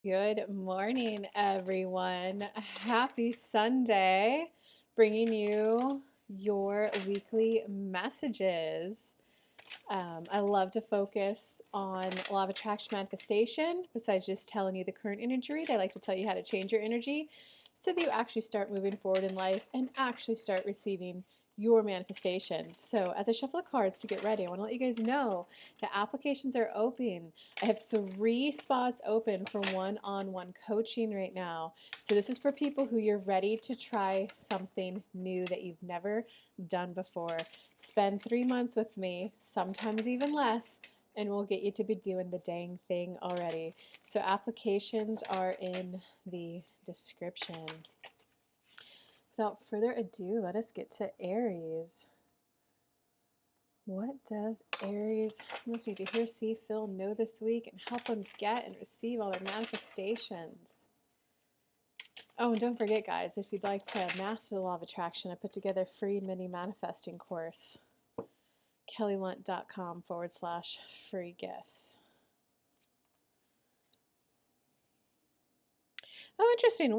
Good morning, everyone. Happy Sunday, bringing you your weekly messages. I love to focus on law of attraction manifestation. Besides just telling you the current energy read, I like to tell you how to change your energy so that you actually start moving forward in life and actually start receiving your manifestations. So as I shuffle the cards to get ready, I want to let you guys know the applications are open. I have 3 spots open for one-on-one coaching right now. So this is for people who you're ready to try something new that you've never done before. Spend 3 months with me, sometimes even less, and we'll get you to be doing the dang thing already. So applications are in the description. Without further ado, let us get to Aries. What does Aries must need to hear, see, feel, know this week and help them get and receive all their manifestations? Oh, and don't forget, guys, if you'd like to master the law of attraction, I put together a free mini manifesting course. kellylunt.com/free gifts. Oh, interesting.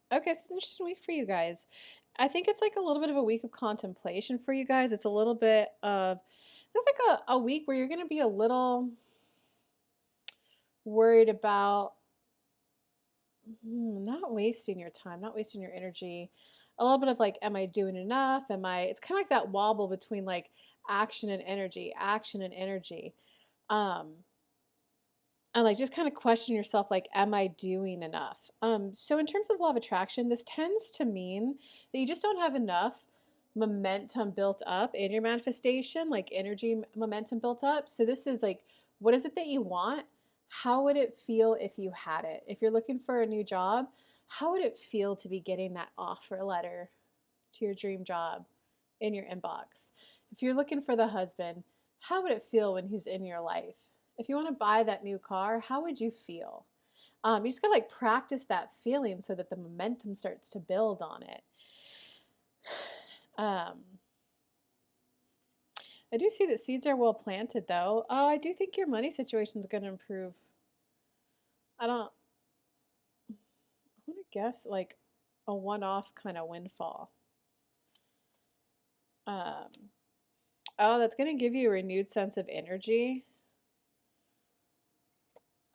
Okay, it's an interesting week for you guys. I think it's like a little bit of a week of contemplation for you guys. It's a little bit of, it's like a week where you're going to be a little worried about not wasting your time, not wasting your energy. A little bit of like, am I doing enough? It's kind of like that wobble between like action and energy, action and energy. Um, and like just kind of question yourself, like, am I doing enough? So in terms of law of attraction, this tends to mean that you just don't have enough momentum built up in your manifestation, like energy momentum built up. So this is like, what is it that you want? How would it feel if you had it? If you're looking for a new job, how would it feel to be getting that offer letter to your dream job in your inbox? If you're looking for the husband, how would it feel when he's in your life? If you want to buy that new car, how would you feel? You just gotta like practice that feeling so that the momentum starts to build on it. Um, I do see that seeds are well planted though. Oh, I do think your money situation is going to improve. I don't, I want to guess like a one-off kind of windfall. Um, oh, that's going to give you a renewed sense of energy.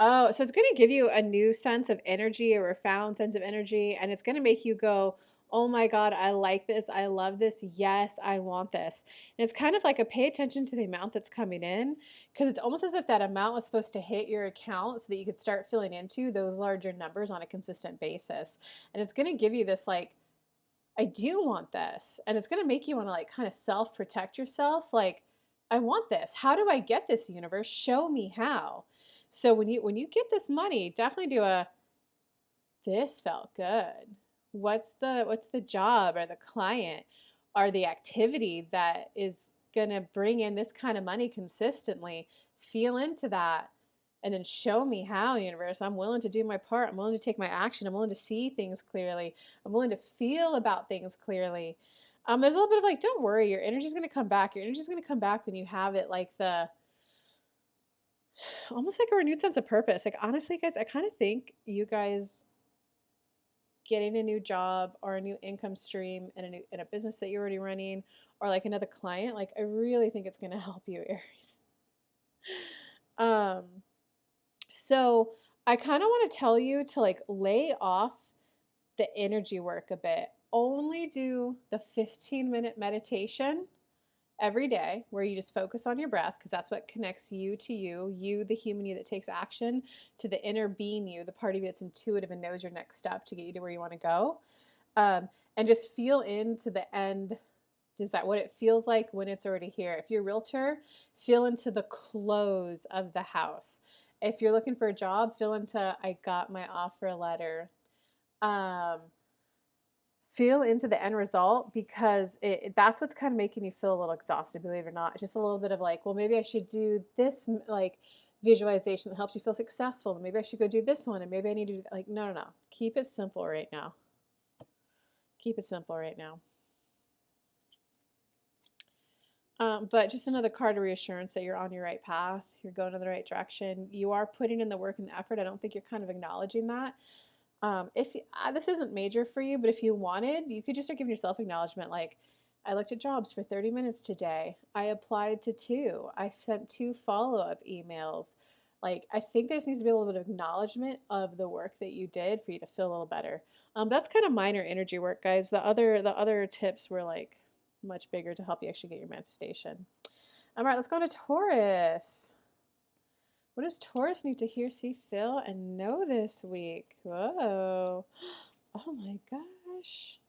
Oh, so it's going to give you a new sense of energy, a refound sense of energy, and it's going to make you go, oh my God, I like this. I love this. Yes, I want this. And it's kind of like a pay attention to the amount that's coming in, because it's almost as if that amount was supposed to hit your account so that you could start filling into those larger numbers on a consistent basis. And it's going to give you this like, I do want this. And it's going to make you want to like kind of self-protect yourself. Like, I want this. How do I get this, universe? Show me how. So when you get this money, definitely do a, this felt good. What's the job or the client or the activity that is gonna bring in this kind of money consistently? Feel into that and then show me how, universe. I'm willing to do my part. I'm willing to take my action. I'm willing to see things clearly. I'm willing to feel about things clearly. There's a little bit of like, don't worry, your energy's gonna come back. Your energy's gonna come back when you have it like the almost like a renewed sense of purpose. Like honestly, guys, I kind of think you guys getting a new job or a new income stream in a business that you're already running or like another client, like I really think it's going to help you, Aries. Um, so I kind of want to tell you to like lay off the energy work a bit. Only do the 15-minute meditation every day where you just focus on your breath because that's what connects you to you, the human you that takes action, to the inner being you, the part of you that's intuitive and knows your next step to get you to where you want to go. And just feel into the end desire, what it feels like when it's already here. If you're a realtor, feel into the close of the house. If you're looking for a job, feel into I got my offer letter. Um, Feel into the end result because that's what's kind of making you feel a little exhausted, believe it or not. It's just a little bit of like, well, maybe I should do this like visualization that helps you feel successful. Maybe I should go do this one, and maybe I need to do like, no. Keep it simple right now. Keep it simple right now. But just another card of reassurance that you're on your right path. You're going in the right direction. You are putting in the work and the effort. I don't think you're kind of acknowledging that. If this isn't major for you, but if you wanted, you could just start giving yourself acknowledgement. Like, I looked at jobs for 30 minutes today. I applied to 2. I sent 2 follow-up emails. Like, I think there just needs to be a little bit of acknowledgement of the work that you did for you to feel a little better. That's kind of minor energy work, guys. The other tips were like much bigger to help you actually get your manifestation. All right, let's go to Taurus. What does Taurus need to hear, see, feel, and know this week? Whoa. Oh my gosh.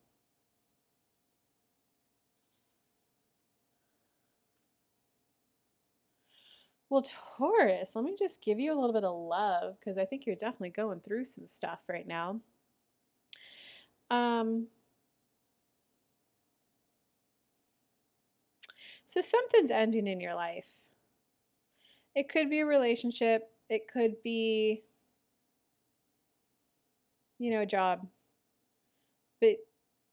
Well, Taurus, let me just give you a little bit of love because I think you're definitely going through some stuff right now. So something's ending in your life. It could be a relationship. It could be, a job. But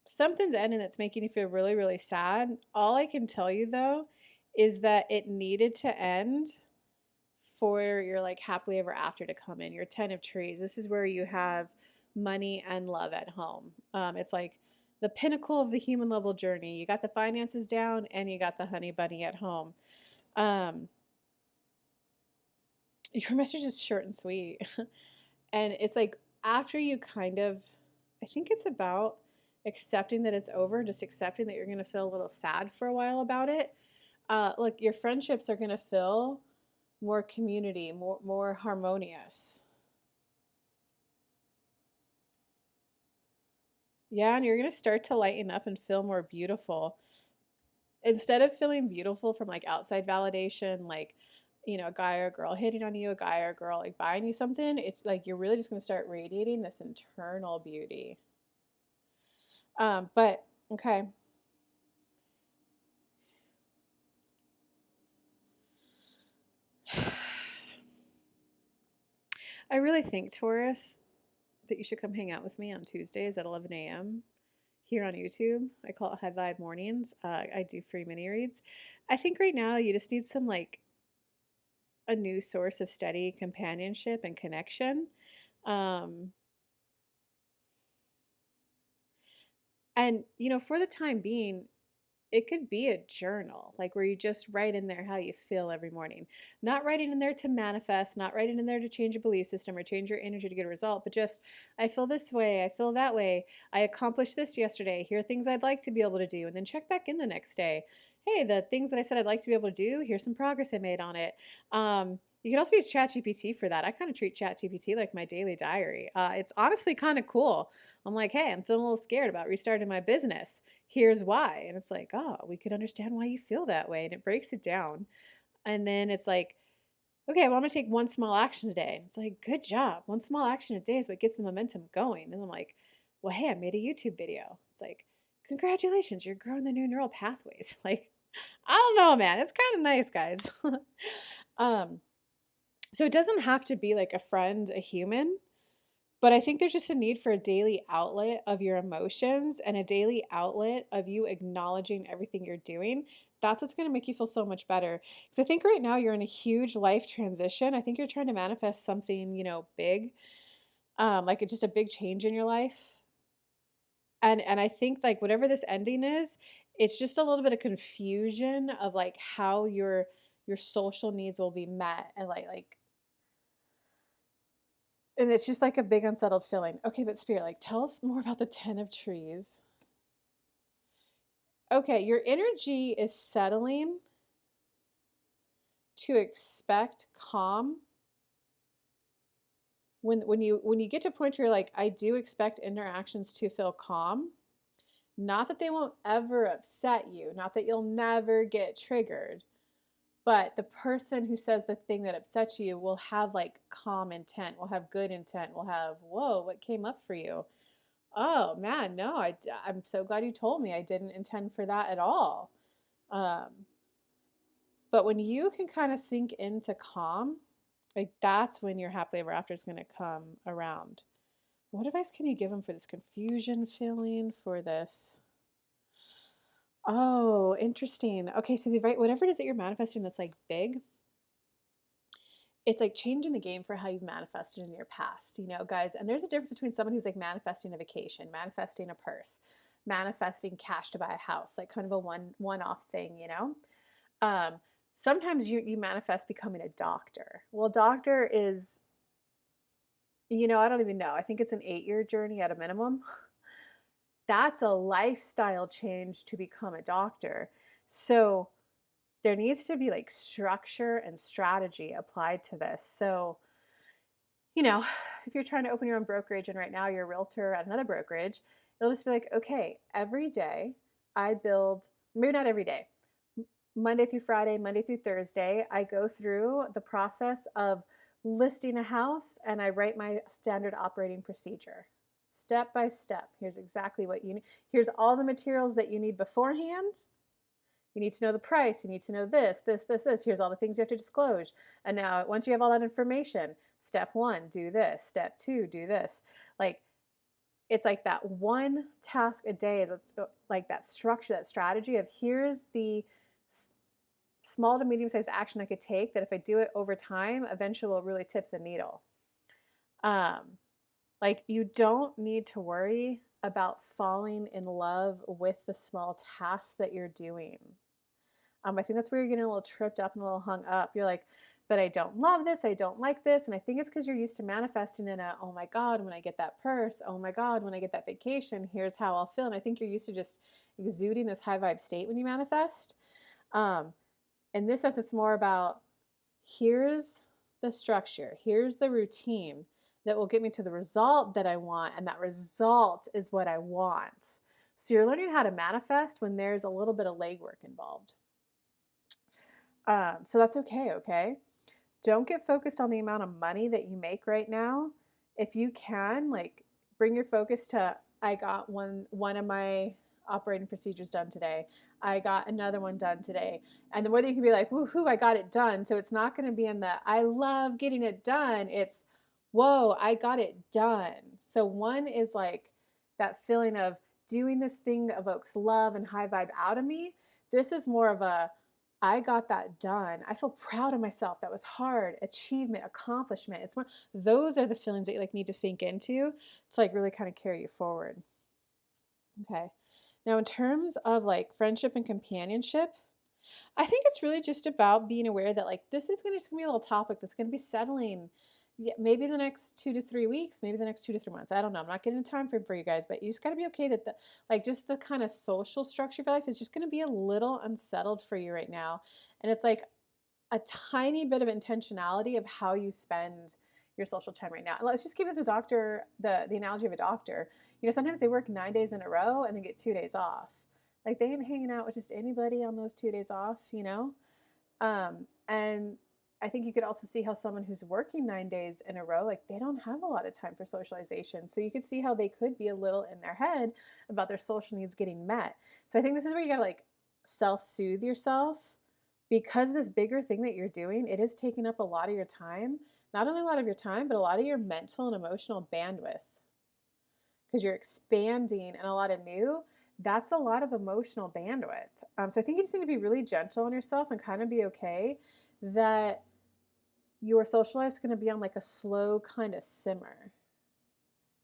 something's ending that's making you feel really, really sad. All I can tell you though is that it needed to end for your like happily ever after to come in. Your 10 of trees. This is where you have money and love at home. It's like the pinnacle of the human level journey. You got the finances down and you got the honey bunny at home. Your message is short and sweet. And it's like after you kind of, I think it's about accepting that it's over, just accepting that you're going to feel a little sad for a while about it. Look, your friendships are going to feel more community, more harmonious. Yeah, and you're going to start to lighten up and feel more beautiful. Instead of feeling beautiful from like outside validation, like, a guy or a girl hitting on you, a guy or a girl like buying you something, it's like you're really just going to start radiating this internal beauty. But okay. I really think, Taurus, that you should come hang out with me on Tuesdays at 11 a.m. here on YouTube. I call it High Vibe Mornings. I do free mini reads. I think right now you just need some like a new source of steady companionship and connection. Um, and for the time being, it could be a journal, like where you just write in there how you feel every morning. Not writing in there to manifest, not writing in there to change your belief system or change your energy to get a result, but just, I feel this way, I feel that way, I accomplished this yesterday, here are things I'd like to be able to do, and then check back in the next day. Hey, the things that I said I'd like to be able to do, here's some progress I made on it. You can also use ChatGPT for that. I kind of treat ChatGPT like my daily diary. It's honestly kind of cool. I'm like, hey, I'm feeling a little scared about restarting my business. Here's why. And it's like, oh, we could understand why you feel that way. And it breaks it down. And then it's like, okay, well, I'm going to take one small action today. And it's like, good job. One small action a day is what gets the momentum going. And I'm like, well, hey, I made a YouTube video. It's like, congratulations, you're growing the new neural pathways. Like, I don't know, man. It's kind of nice, guys. um, so it doesn't have to be like a friend, a human. But I think there's just a need for a daily outlet of your emotions and a daily outlet of you acknowledging everything you're doing. That's what's going to make you feel so much better. Because I think right now you're in a huge life transition. I think you're trying to manifest something, big, like just a big change in your life. And I think like whatever this ending is, it's just a little bit of confusion of like how your social needs will be met and like and it's just like a big unsettled feeling. Okay, but Spirit, like tell us more about the 10 of trees. Okay, your energy is settling to expect calm. When you get to a point where you're like, I do expect interactions to feel calm. Not that they won't ever upset you, not that you'll never get triggered, but the person who says the thing that upsets you will have like calm intent, will have good intent, will have, whoa, what came up for you? Oh man, no, I'm so glad you told me. I didn't intend for that at all. Um, but when you can kind of sink into calm, like that's when your happily ever after is going to come around. What advice can you give them for this confusion feeling, for this Oh, interesting. Okay, so whatever it is that you're manifesting that's like big, it's like changing the game for how you've manifested in your past, guys. And there's a difference between someone who's like manifesting a vacation, manifesting a purse, manifesting cash to buy a house, like kind of a one-off thing. Um, Sometimes you manifest becoming a doctor. Well, doctor is, I don't even know. I think it's an 8-year journey at a minimum. That's a lifestyle change to become a doctor. So there needs to be like structure and strategy applied to this. So, you know, if you're trying to open your own brokerage and right now you're a realtor at another brokerage, it'll just be like, okay, every day I build, maybe not every day, Monday through Friday, Monday through Thursday, I go through the process of listing a house and I write my standard operating procedure. Step by step. Here's exactly what you need. Here's all the materials that you need beforehand. You need to know the price. You need to know this, this, this, this. Here's all the things you have to disclose. And now, once you have all that information, step 1, do this. Step 2, do this. Like, it's like that one task a day is what's like that structure, that strategy of here's the small to medium-sized action I could take that if I do it over time, eventually will really tip the needle. Um, like you don't need to worry about falling in love with the small tasks that you're doing. I think that's where you're getting a little tripped up and a little hung up. You're like, but I don't love this. I don't like this. And I think it's because you're used to manifesting in a, oh my God, when I get that purse, oh my God, when I get that vacation, here's how I'll feel. And I think you're used to just exuding this high vibe state when you manifest. In this sense, it's more about here's the structure, here's the routine that will get me to the result that I want. And that result is what I want. So you're learning how to manifest when there's a little bit of legwork involved. So that's okay, okay? Don't get focused on the amount of money that you make right now. If you can, like, bring your focus to, I got one of my operating procedures done today. I got another one done today. And the more that you can be like, woohoo, I got it done. So it's not going to be in the, I love getting it done. It's, whoa, I got it done. So one is like that feeling of doing this thing that evokes love and high vibe out of me. This is more of a, I got that done. I feel proud of myself. That was hard. Achievement, accomplishment. It's more, those are the feelings that you like need to sink into to like really kind of carry you forward. Okay. Now in terms of like friendship and companionship, I think it's really just about being aware that like this is just gonna be a little topic that's gonna be settling. Yeah, maybe the next 2 to 3 weeks, maybe the next 2 to 3 months. I don't know. I'm not getting a time frame for you guys, but you just got to be okay that the like just the kind of social structure of your life is just going to be a little unsettled for you right now. And it's like a tiny bit of intentionality of how you spend your social time right now. And let's just give it the doctor, the analogy of a doctor. Sometimes they work 9 days in a row and they get 2 days off. Like they ain't hanging out with just anybody on those 2 days off. And I think you could also see how someone who's working 9 days in a row, like they don't have a lot of time for socialization. So you could see how they could be a little in their head about their social needs getting met. So I think this is where you gotta like self-soothe yourself because this bigger thing that you're doing, it is taking up a lot of your time. Not only a lot of your time, but a lot of your mental and emotional bandwidth because you're expanding and a lot of new. That's a lot of emotional bandwidth. So I think you just need to be really gentle on yourself and kind of be okay that your social life is going to be on like a slow kind of simmer,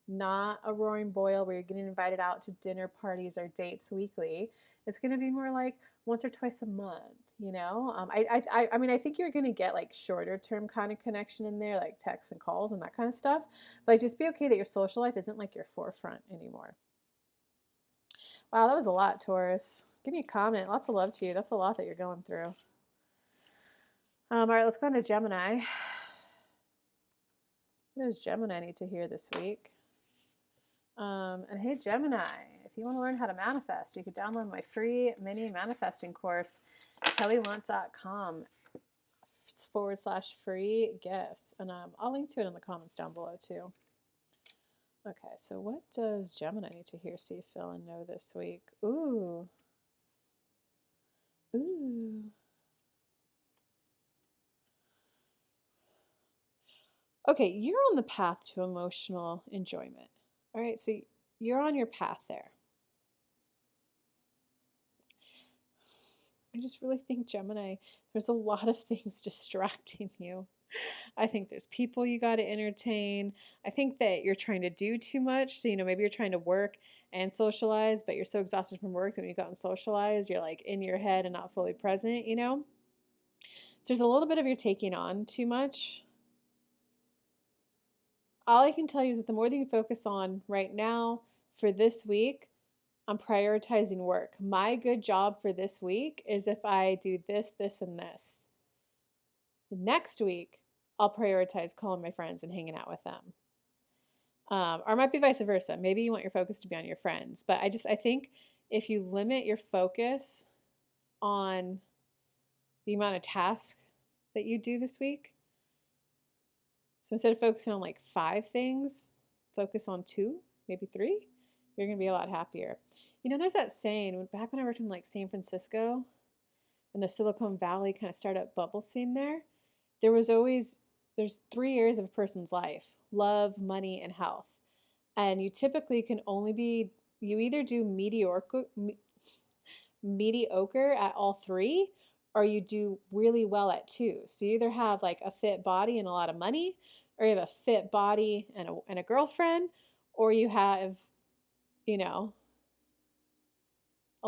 not a roaring boil where you're getting invited out to dinner parties or dates weekly. It's going to be more like once or twice a month. I mean, I think you're going to get like shorter term kind of connection in there, like texts and calls and that kind of stuff. But like, just be okay that your social life isn't like your forefront anymore. Wow, that was a lot, Taurus. Give me a comment. Lots of love to you. That's a lot that you're going through. All right, let's go on to Gemini. What does Gemini need to hear this week? And hey, Gemini, if you want to learn how to manifest, you can download my free mini manifesting course, kellylunt.com/free gifts. And I'll link to it in the comments down below too. Okay, so what does Gemini need to hear, see, feel, and know this week? Ooh. Ooh. Okay, you're on the path to emotional enjoyment. All right, so you're on your path there. I just really think, Gemini, there's a lot of things distracting you. I think there's people you got to entertain. I think that you're trying to do too much. So, maybe you're trying to work and socialize, but you're so exhausted from work that when you go out and socialize, you're like in your head and not fully present. So there's a little bit of you're taking on too much. All I can tell you is that the more that you focus on right now for this week, I'm prioritizing work. My good job for this week is if I do this, this, and this. The next week, I'll prioritize calling my friends and hanging out with them. Or it might be vice versa. Maybe you want your focus to be on your friends. But I think if you limit your focus on the amount of tasks that you do this week, so instead of focusing on like 5 things, focus on 2, maybe 3, you're going to be a lot happier. There's that saying, back when I worked in like San Francisco and the Silicon Valley kind of startup bubble scene there's 3 areas of a person's life: love, money, and health. And you typically can only you either do mediocre at all 3, or you do really well at 2. So you either have like a fit body and a lot of money, or you have a fit body and a girlfriend, or you have, a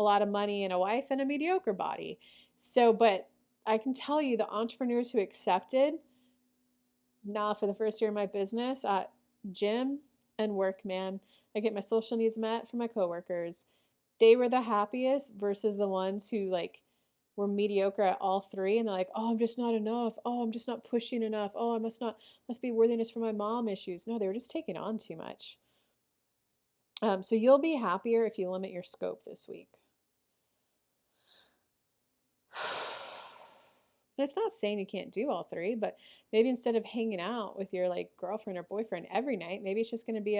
lot of money and a wife and a mediocre body. So, but I can tell you, the entrepreneurs who accepted, for the first year of my business, gym and work, man, I get my social needs met from my coworkers. They were the happiest versus the ones who like were mediocre at all 3, and they're like, oh, I'm just not enough. Oh, I'm just not pushing enough. Oh, I must be worthiness for my mom issues. No, they were just taking on too much. So you'll be happier if you limit your scope this week. And it's not saying you can't do all 3, but maybe instead of hanging out with your like girlfriend or boyfriend every night, maybe it's just going to be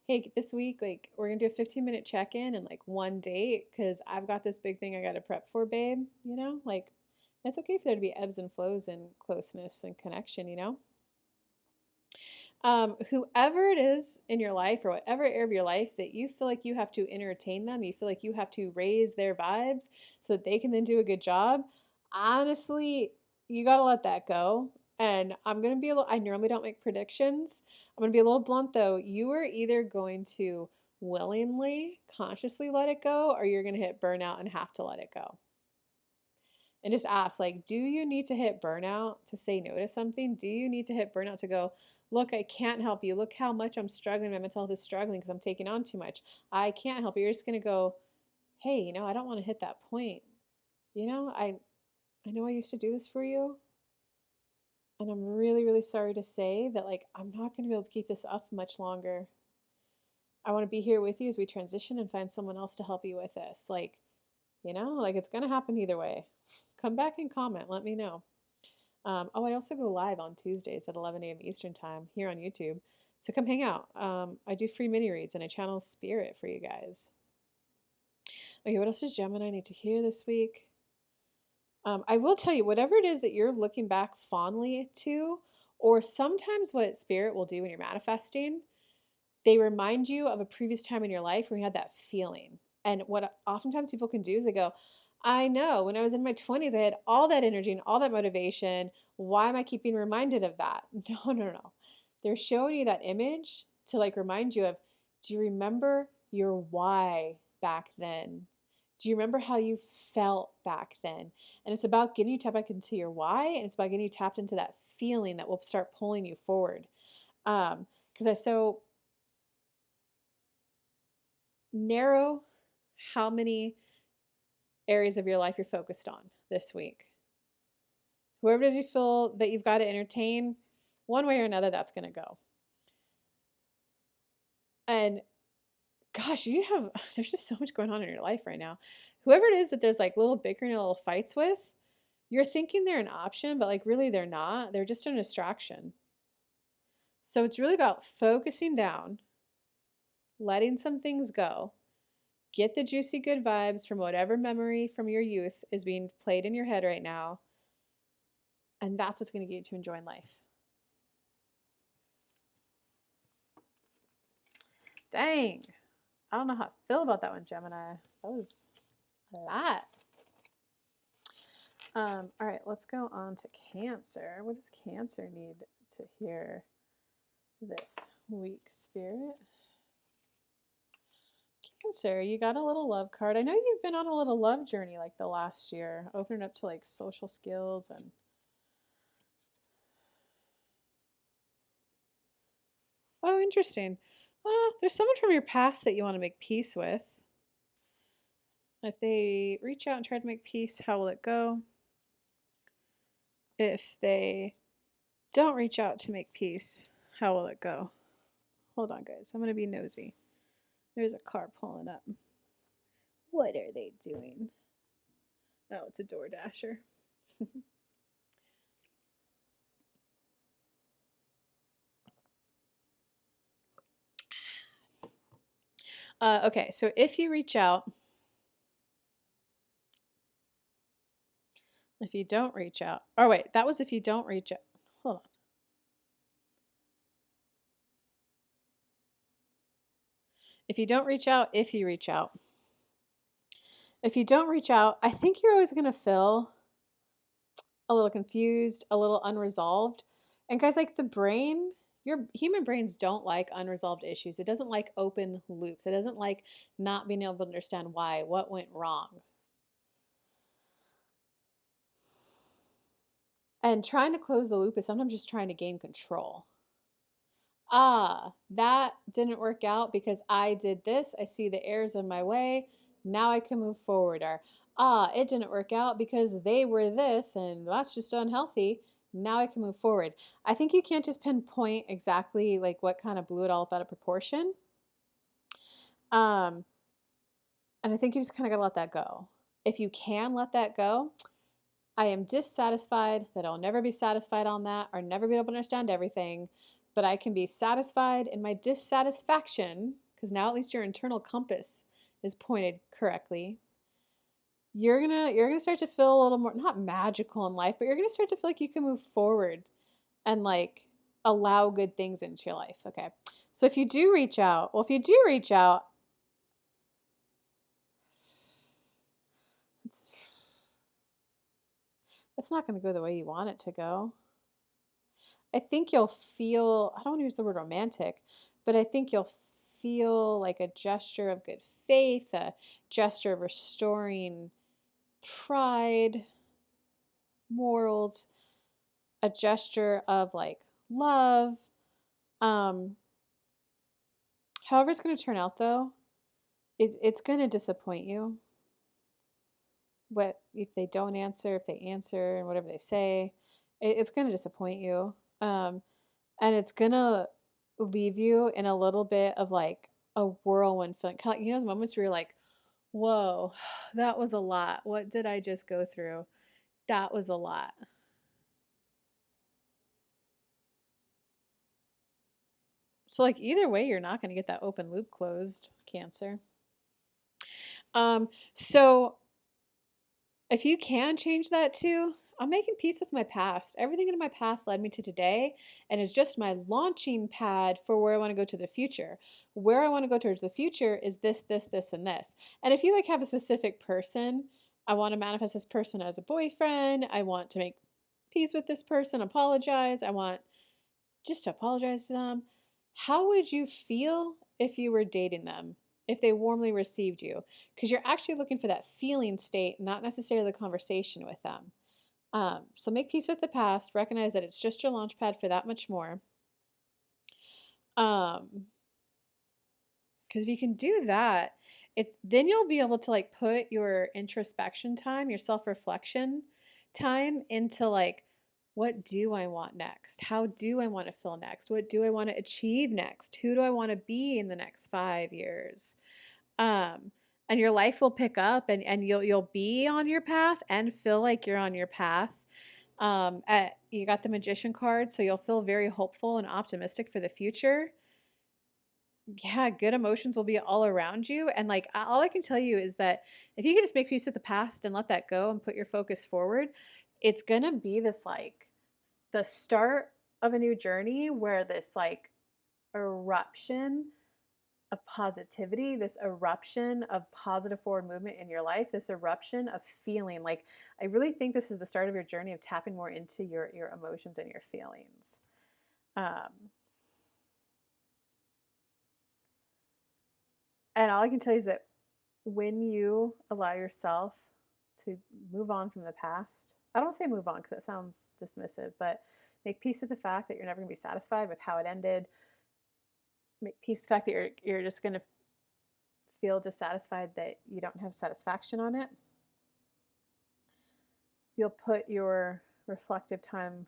hey, this week, like, we're going to do a 15-minute check-in and like 1 date because I've got this big thing I got to prep for, babe. Like, it's okay for there to be ebbs and flows and closeness and connection. Whoever it is in your life or whatever area of your life that you feel like you have to entertain them, you feel like you have to raise their vibes so that they can then do a good job, honestly, you got to let that go. And I'm going to be I normally don't make predictions. I'm going to be a little blunt though. You are either going to willingly, consciously let it go, or you're going to hit burnout and have to let it go. And just ask, like, do you need to hit burnout to say no to something? Do you need to hit burnout to go, look, I can't help you. Look how much I'm struggling. My mental health is struggling because I'm taking on too much. I can't help you. You're just going to go, hey, I don't want to hit that point. I know I used to do this for you, and I'm really, really sorry to say that, like, I'm not going to be able to keep this up much longer. I want to be here with you as we transition and find someone else to help you with this. Like, like, it's going to happen either way. Come back and comment. Let me know. I also go live on Tuesdays at 11 a.m. Eastern Time here on YouTube. So come hang out. I do free mini reads and I channel spirit for you guys. Okay, what else does Gemini need to hear this week? I will tell you, whatever it is that you're looking back fondly to, or sometimes what spirit will do when you're manifesting, they remind you of a previous time in your life where you had that feeling. And what oftentimes people can do is they go, I know when I was in my 20s, I had all that energy and all that motivation. Why am I keeping reminded of that? No. They're showing you that image to like remind you of, do you remember your why back then? Do you remember how you felt back then? And it's about getting you tapped back into your why, and it's about getting you tapped into that feeling that will start pulling you forward. Because I so narrow how many areas of your life you're focused on this week. Whoever does you feel that you've got to entertain, one way or another, that's going to go. And gosh, there's just so much going on in your life right now. Whoever it is that there's like little bickering and little fights with, you're thinking they're an option, but like really they're not. They're just a distraction. So it's really about focusing down, letting some things go, get the juicy good vibes from whatever memory from your youth is being played in your head right now. And that's what's going to get you to enjoying life. Dang. I don't know how I feel about that one, Gemini. That was a lot. All right, let's go on to Cancer. What does Cancer need to hear this week, Spirit? Cancer, you got a little love card. I know you've been on a little love journey like the last year, opening up to like social skills and oh, interesting. There's someone from your past that you want to make peace with. If they reach out and try to make peace, how will it go? If they don't reach out to make peace, how will it go? Hold on, guys. I'm going to be nosy. There's a car pulling up. What are they doing? Oh, it's a door dasher. Okay, so if you reach out, if you don't reach out, oh wait, that was if you don't reach out. Hold on. If you don't reach out, if you reach out. If you don't reach out, I think you're always going to feel a little confused, a little unresolved. And guys, like the brain, your human brains don't like unresolved issues. It doesn't like open loops. It doesn't like not being able to understand why, what went wrong. And trying to close the loop is sometimes just trying to gain control. That didn't work out because I did this. I see the errors in my way. Now I can move forward. Or, it didn't work out because they were this and that's just unhealthy. Now I can move forward. I think you can't just pinpoint exactly like what kind of blew it all up out of proportion. And I think you just kind of got to let that go. If you can let that go, I am dissatisfied that I'll never be satisfied on that or never be able to understand everything, but I can be satisfied in my dissatisfaction because now at least your internal compass is pointed correctly. You're gonna start to feel a little more not magical in life, but you're gonna start to feel like you can move forward and like allow good things into your life. Okay. So if you do reach out, it's not going to go the way you want it to go. I think you'll feel, I don't want to use the word romantic, but I think you'll feel like a gesture of good faith, a gesture of restoring pride, morals, a gesture of like love. However it's going to turn out though, it's going to disappoint you. What if they don't answer, if they answer and whatever they say, it's going to disappoint you. And it's going to leave you in a little bit of like a whirlwind feeling. Kind of like, those moments where you're like, whoa, that was a lot. What did I just go through? That was a lot. So like either way, you're not going to get that open loop closed, Cancer. So if you can change that too, I'm making peace with my past. Everything in my past led me to today and is just my launching pad for where I want to go to the future. Where I want to go towards the future is this, this, this, and this. And if you like have a specific person, I want to manifest this person as a boyfriend. I want to make peace with this person, apologize. I want just to apologize to them. How would you feel if you were dating them? If they warmly received you? Because you're actually looking for that feeling state, not necessarily the conversation with them. So make peace with the past. Recognize that it's just your launch pad for that much more. Because if you can do that, then you'll be able to like put your introspection time, your self-reflection time into like, what do I want next? How do I want to feel next? What do I want to achieve next? Who do I want to be in the next 5 years? And your life will pick up and you'll be on your path and feel like you're on your path. You got the Magician card, so you'll feel very hopeful and optimistic for the future. Yeah, good emotions will be all around you. And like all I can tell you is that if you can just make peace with the past and let that go and put your focus forward, it's gonna be this like the start of a new journey where this like eruption of positivity, this eruption of positive forward movement in your life, this eruption of feeling. Like, I really think this is the start of your journey of tapping more into your emotions and your feelings. And all I can tell you is that when you allow yourself to move on from the past, I don't say move on because that sounds dismissive, but make peace with the fact that you're never going to be satisfied with how it ended. Make peace with the fact that you're just going to feel dissatisfied that you don't have satisfaction on it. You'll put your reflective time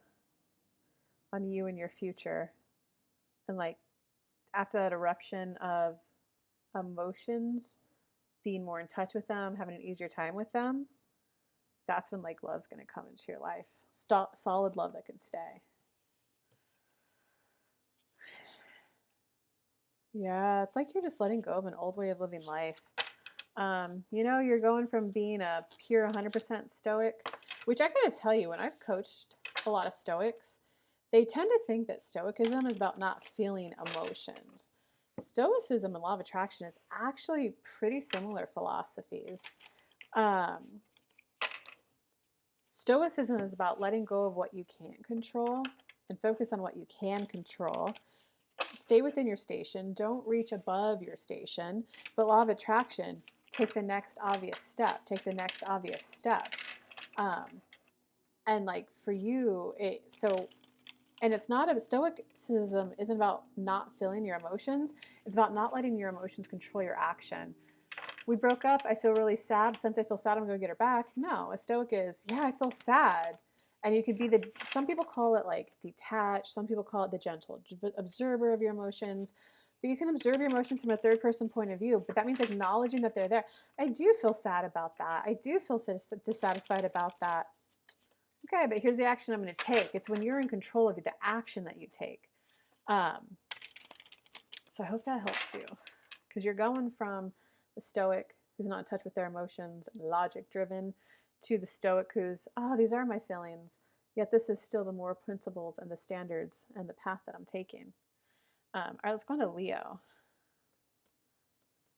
on you and your future. And like after that eruption of emotions, being more in touch with them, having an easier time with them, that's when like love's going to come into your life. Solid love that can stay. Yeah, it's like you're just letting go of an old way of living life. You're going from being a pure 100% stoic, which I gotta tell you, when I've coached a lot of stoics, they tend to think that stoicism is about not feeling emotions. Stoicism and law of attraction is actually pretty similar philosophies. Stoicism is about letting go of what you can't control and focus on what you can control. Stay within your station. Don't reach above your station. But law of attraction, take the next obvious step. Take the next obvious step. And like for you, it's not stoicism isn't about not feeling your emotions. It's about not letting your emotions control your action. We broke up. I feel really sad. Since I feel sad, I'm going to get her back. No, a stoic is, yeah, I feel sad. And you could be some people call it like detached. Some people call it the gentle observer of your emotions. But you can observe your emotions from a third person point of view. But that means acknowledging that they're there. I do feel sad about that. I do feel dissatisfied about that. Okay, but here's the action I'm going to take. It's when you're in control of the action that you take. So I hope that helps you. Because you're going from the stoic who's not in touch with their emotions, logic driven, to the stoic who's, these are my feelings, yet this is still the moral principles and the standards and the path that I'm taking. All right, let's go on to Leo.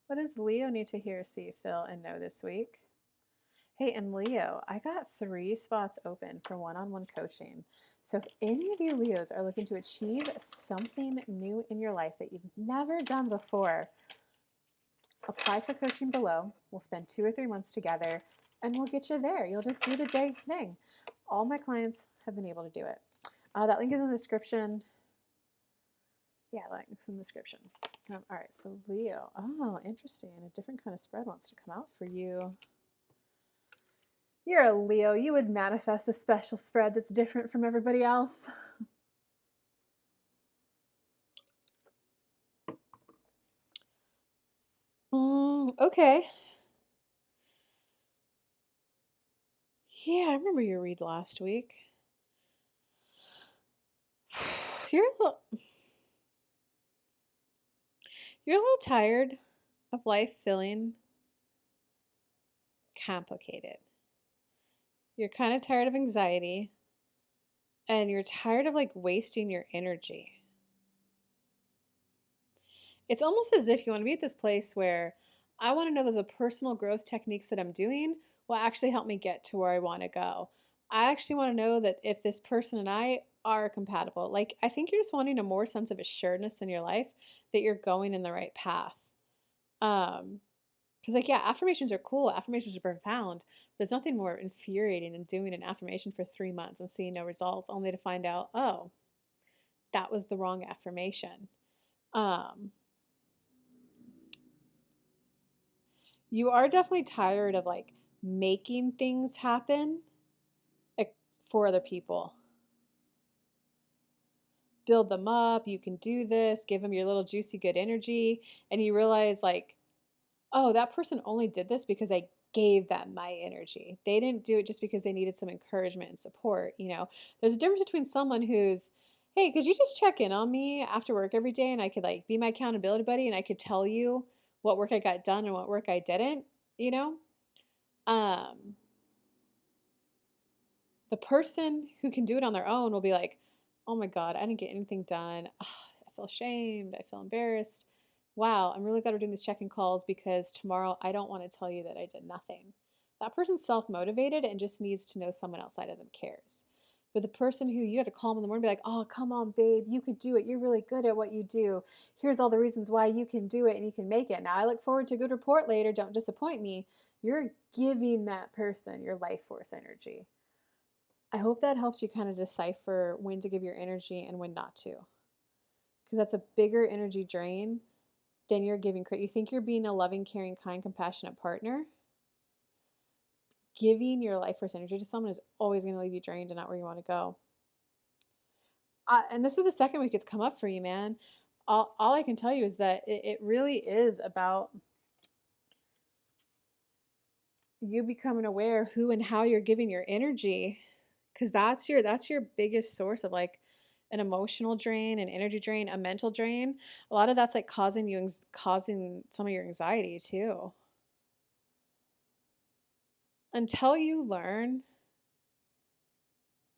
What does Leo need to hear, see, feel, and know this week? Hey, and Leo, I got 3 spots open for one-on-one coaching. So if any of you Leos are looking to achieve something new in your life that you've never done before, apply for coaching below. We'll spend 2 or 3 months together and we'll get you there. You'll just do the dang thing. All my clients have been able to do it. That link is in the description. Yeah, that link's in the description. All right, so Leo. Oh, interesting. A different kind of spread wants to come out for you. You're a Leo. You would manifest a special spread that's different from everybody else. Okay. Yeah, I remember your read last week. You're a little tired of life feeling complicated. You're kind of tired of anxiety and you're tired of like wasting your energy. It's almost as if you want to be at this place where I want to know that the personal growth techniques that I'm doing will actually help me get to where I want to go. I actually want to know that if this person and I are compatible, like I think you're just wanting a more sense of assuredness in your life that you're going in the right path. Because like, yeah, affirmations are cool. Affirmations are profound. There's nothing more infuriating than doing an affirmation for 3 months and seeing no results only to find out, oh, that was the wrong affirmation. You are definitely tired of like making things happen for other people. Build them up. You can do this. Give them your little juicy good energy. And you realize like, oh, that person only did this because I gave them my energy. They didn't do it just because they needed some encouragement and support. There's a difference between someone who's, hey, could you just check in on me after work every day and I could like be my accountability buddy and I could tell you what work I got done and what work I didn't, you know? The person who can do it on their own will be like, oh my God, I didn't get anything done. I feel ashamed. I feel embarrassed. wow, I'm really glad we're doing these check-in calls because tomorrow I don't want to tell you that I did nothing. That person's self-motivated and just needs to know someone outside of them cares. But the person who you got to call them in the morning and be like, oh, come on, babe, you could do it. You're really good at what you do. Here's all the reasons why you can do it and you can make it. Now I look forward to a good report later. Don't disappoint me. You're giving that person your life force energy. I hope that helps you kind of decipher when to give your energy and when not to. Because that's a bigger energy drain than you're giving credit. You think you're being a loving, caring, kind, compassionate partner. Giving your life force energy to someone is always going to leave you drained and not where you want to go. And this is the second week it's come up for you, man. All I can tell you is that it really is about you becoming aware of who and how you're giving your energy, because that's your biggest source of like an emotional drain, an energy drain, a mental drain. A lot of that's like causing some of your anxiety too. Until you learn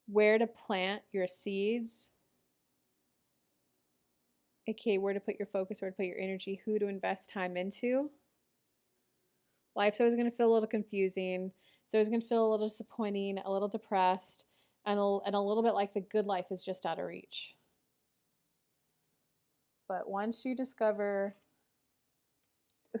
where to plant your seeds, aka where to put your focus, where to put your energy, who to invest time into, life's always going to feel a little confusing. It's always going to feel a little disappointing, a little depressed, and a little bit like the good life is just out of reach. But once you discover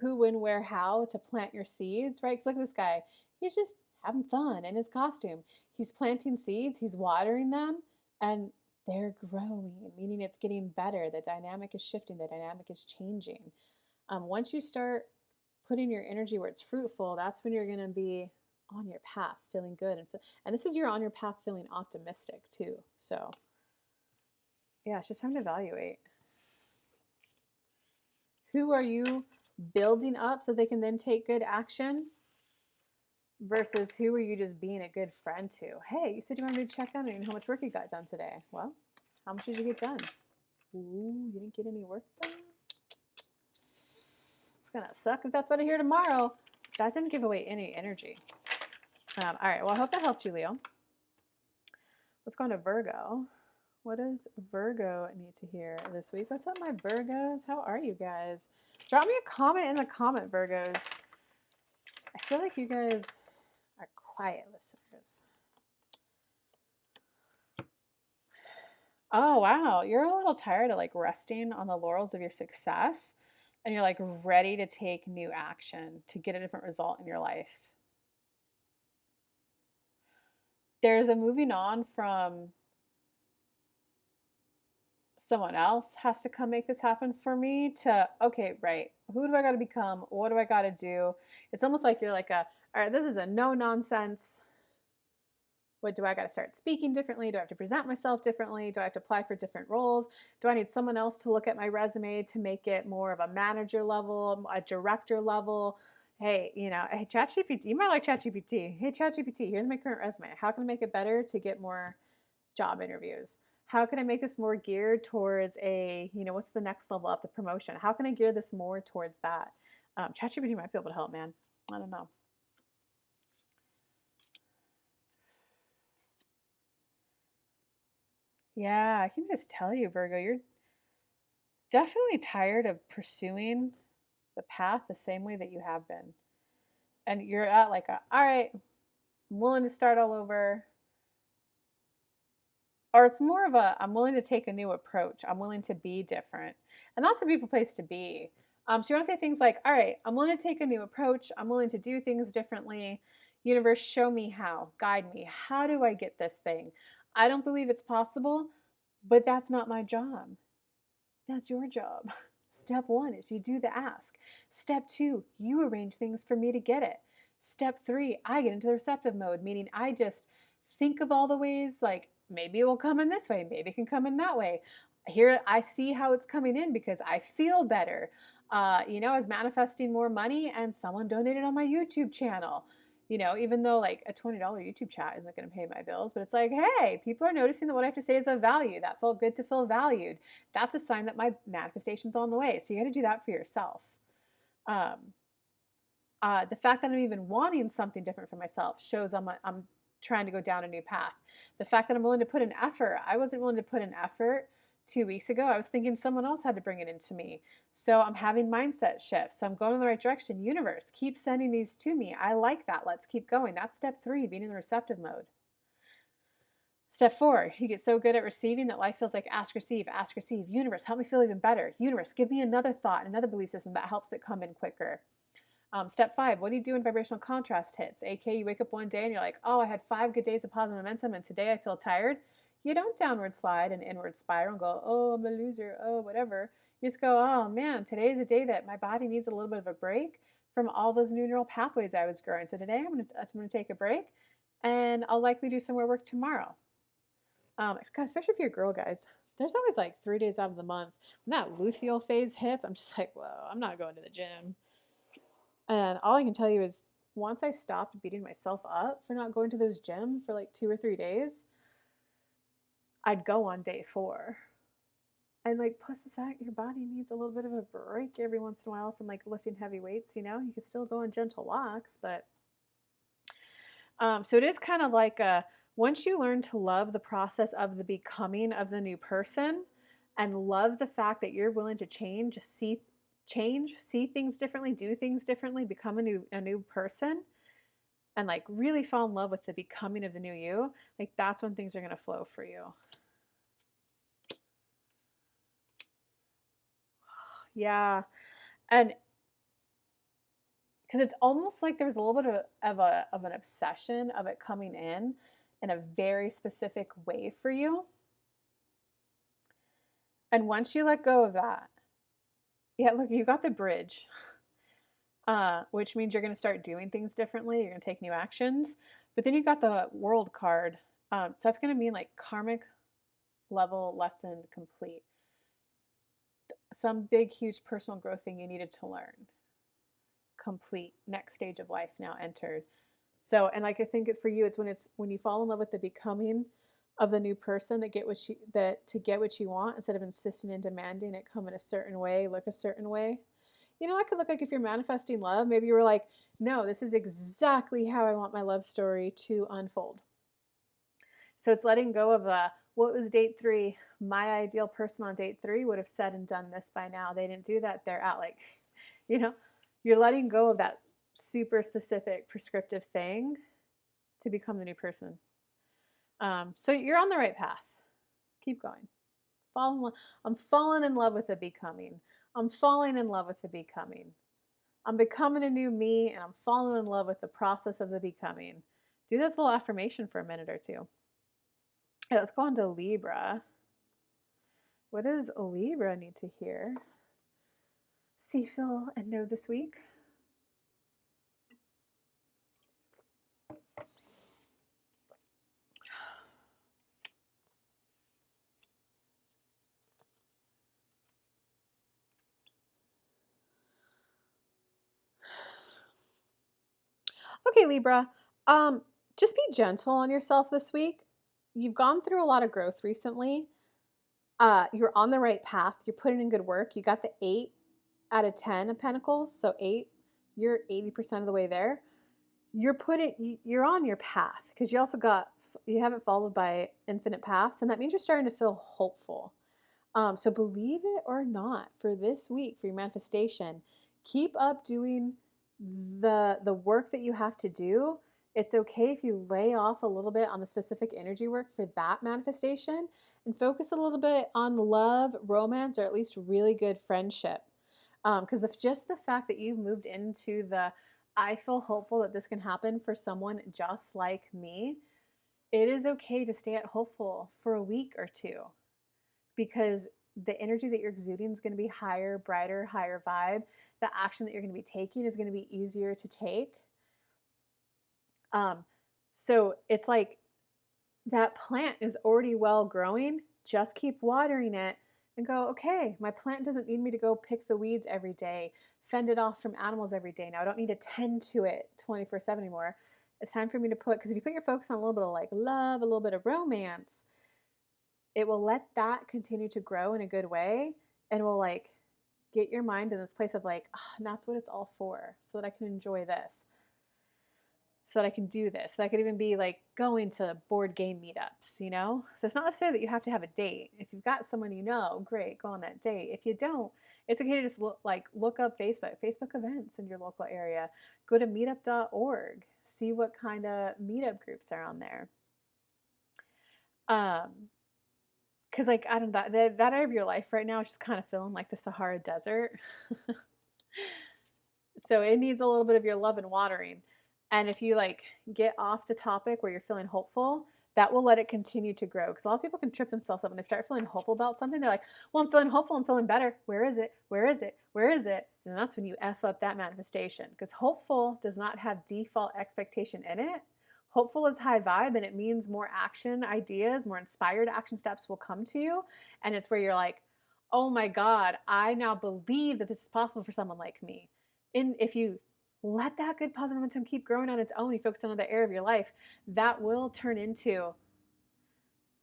who, when, where, how to plant your seeds, right? Because look at this guy. He's just having fun in his costume. He's planting seeds, he's watering them, and they're growing, meaning it's getting better. The dynamic is shifting, the dynamic is changing. Once you start putting your energy where it's fruitful, that's when you're going to be on your path, feeling good. And this is you're on your path feeling optimistic too. So yeah, it's just time to evaluate. Who are you building up so they can then take good action versus who are you just being a good friend to? Hey, you said you wanted me to check on you and how much work you got done today. Well, how much did you get done? Ooh, you didn't get any work done? It's gonna suck if that's what I hear tomorrow. That didn't give away any energy. All right, well, I hope that helped you, Leo. Let's go on to Virgo. What does Virgo need to hear this week? What's up, my Virgos? How are you guys? Drop me a comment in the comment, Virgos. I feel like you guys are quiet listeners. Oh, wow. You're a little tired of like resting on the laurels of your success, and you're like ready to take new action to get a different result in your life. There's a moving on from someone else has to come make this happen for me to, okay, right, who do I got to become? What do I got to do? It's almost like you're like all right, this is a no nonsense. What do I got to start speaking differently? Do I have to present myself differently? Do I have to apply for different roles? Do I need someone else to look at my resume to make it more of a manager level, a director level? Hey, hey, ChatGPT, you might like ChatGPT. Hey, ChatGPT, here's my current resume. How can I make it better to get more job interviews? How can I make this more geared towards what's the next level up, the promotion? How can I gear this more towards that? ChatGPT might be able to help, man. I don't know. Yeah, I can just tell you, Virgo, you're definitely tired of pursuing the path the same way that you have been. And you're at like all right, I'm willing to start all over. Or it's more of I'm willing to take a new approach. I'm willing to be different. And that's a beautiful place to be. So you want to say things like, all right, I'm willing to take a new approach. I'm willing to do things differently. Universe, show me how. Guide me. How do I get this thing? I don't believe it's possible, but that's not my job. That's your job. Step 1 is you do the ask. Step 2, you arrange things for me to get it. Step 3, I get into the receptive mode, meaning I just think of all the ways, like maybe it will come in this way, maybe it can come in that way. Here, I see how it's coming in because I feel better. I was manifesting more money and someone donated on my YouTube channel. Even though like a $20 YouTube chat isn't going to pay my bills, but it's like, hey, people are noticing that what I have to say is of value. That felt good to feel valued. That's a sign that my manifestation's on the way. So you got to do that for yourself. The fact that I'm even wanting something different for myself shows I'm trying to go down a new path. The fact that I'm willing to put an effort, I wasn't willing to put an effort 2 weeks ago, I was thinking someone else had to bring it into me. So I'm having mindset shifts. So I'm going in the right direction. Universe, keep sending these to me. I like that. Let's keep going. That's step 3, being in the receptive mode. Step 4, you get so good at receiving that life feels like ask, receive, ask, receive. Universe, help me feel even better. Universe, give me another thought, another belief system that helps it come in quicker. Step 5, what do you do when vibrational contrast hits? AKA, you wake up one day and you're like, oh, I had 5 good days of positive momentum and today I feel tired. You don't downward slide and inward spiral and go, oh, I'm a loser, oh, whatever. You just go, oh man, today's a day that my body needs a little bit of a break from all those new neural pathways I was growing. So today I'm gonna take a break and I'll likely do some more work tomorrow. Especially if you're a girl, guys. There's always like 3 days out of the month when that luteal phase hits. I'm just like, whoa, I'm not going to the gym. And all I can tell you is once I stopped beating myself up for not going to those gym for like 2 or 3 days, I'd go on day 4. And like, plus the fact your body needs a little bit of a break every once in a while from like lifting heavy weights, you know, you can still go on gentle walks, but so it is kind of like once you learn to love the process of the becoming of the new person and love the fact that you're willing to change, see things differently, do things differently, become a new person, and like really fall in love with the becoming of the new you, like that's when things are going to flow for you. Yeah. And because it's almost like there's a little bit of an obsession of it coming in a very specific way for you. And once you let go of that, yeah, look, you got the bridge, which means you're going to start doing things differently. You're going to take new actions. But then you got the world card. So that's going to mean like karmic level lesson complete. Some big, huge personal growth thing you needed to learn. Complete. Next stage of life now entered. So, and like I think it's for you, it's when you fall in love with the becoming of the new person to get what you want instead of insisting and demanding it come in a certain way, look a certain way. You know, that could look like if you're manifesting love, maybe you were like, no, this is exactly how I want my love story to unfold. So it's letting go of what was date 3. My ideal person on date 3 would have said and done this by now. They didn't do that. They're out like, you know, you're letting go of that super specific prescriptive thing to become the new person. So you're on the right path. Keep going. I'm falling in love with the becoming. I'm falling in love with the becoming. I'm becoming a new me and I'm falling in love with the process of the becoming. Do this little affirmation for a minute or two. Okay, let's go on to Libra. What does Libra need to hear, see, feel, and know this week? Okay, Libra. Just be gentle on yourself this week. You've gone through a lot of growth recently. You're on the right path. You're putting in good work. You got the 8 out of 10 of Pentacles, so 8. You're 80% of the way there. You're on your path because you haven't followed by infinite paths, and that means you're starting to feel hopeful. So believe it or not, for this week, for your manifestation, keep up doing the work that you have to do. It's okay if you lay off a little bit on the specific energy work for that manifestation and focus a little bit on love, romance, or at least really good friendship. Because just the fact that you've moved into I feel hopeful that this can happen for someone just like me, it is okay to stay at hopeful for a week or 2 because the energy that you're exuding is going to be higher, brighter, higher vibe. The action that you're going to be taking is going to be easier to take. So it's like that plant is already well growing. Just keep watering it and go, okay, my plant doesn't need me to go pick the weeds every day, fend it off from animals every day. Now I don't need to tend to it 24/7 anymore. It's time for me to because if you put your focus on a little bit of like love, a little bit of romance, it will let that continue to grow in a good way and will like get your mind in this place of like, oh, and that's what it's all for, so that I can enjoy this. so that I can do this. So that could even be like going to board game meetups, you know? So it's not necessarily that you have to have a date. If you've got someone you know, great, go on that date. If you don't, it's okay to just look up Facebook events in your local area. Go to meetup.org, see what kind of meetup groups are on there. Because like I don't know, that area of your life right now is just kind of feeling like the Sahara Desert. So it needs a little bit of your love and watering. And if you like get off the topic where you're feeling hopeful, that will let it continue to grow. Because a lot of people can trip themselves up when they start feeling hopeful about something. They're like, well, I'm feeling hopeful, I'm feeling better. Where is it? Where is it? Where is it? And that's when you F up that manifestation. Because hopeful does not have default expectation in it. Hopeful is high vibe, and it means more action ideas, more inspired action steps will come to you. And it's where you're like, oh my God, I now believe that this is possible for someone like me. And if you let that good positive momentum keep growing on its own, you focus on another area of your life, that will turn into,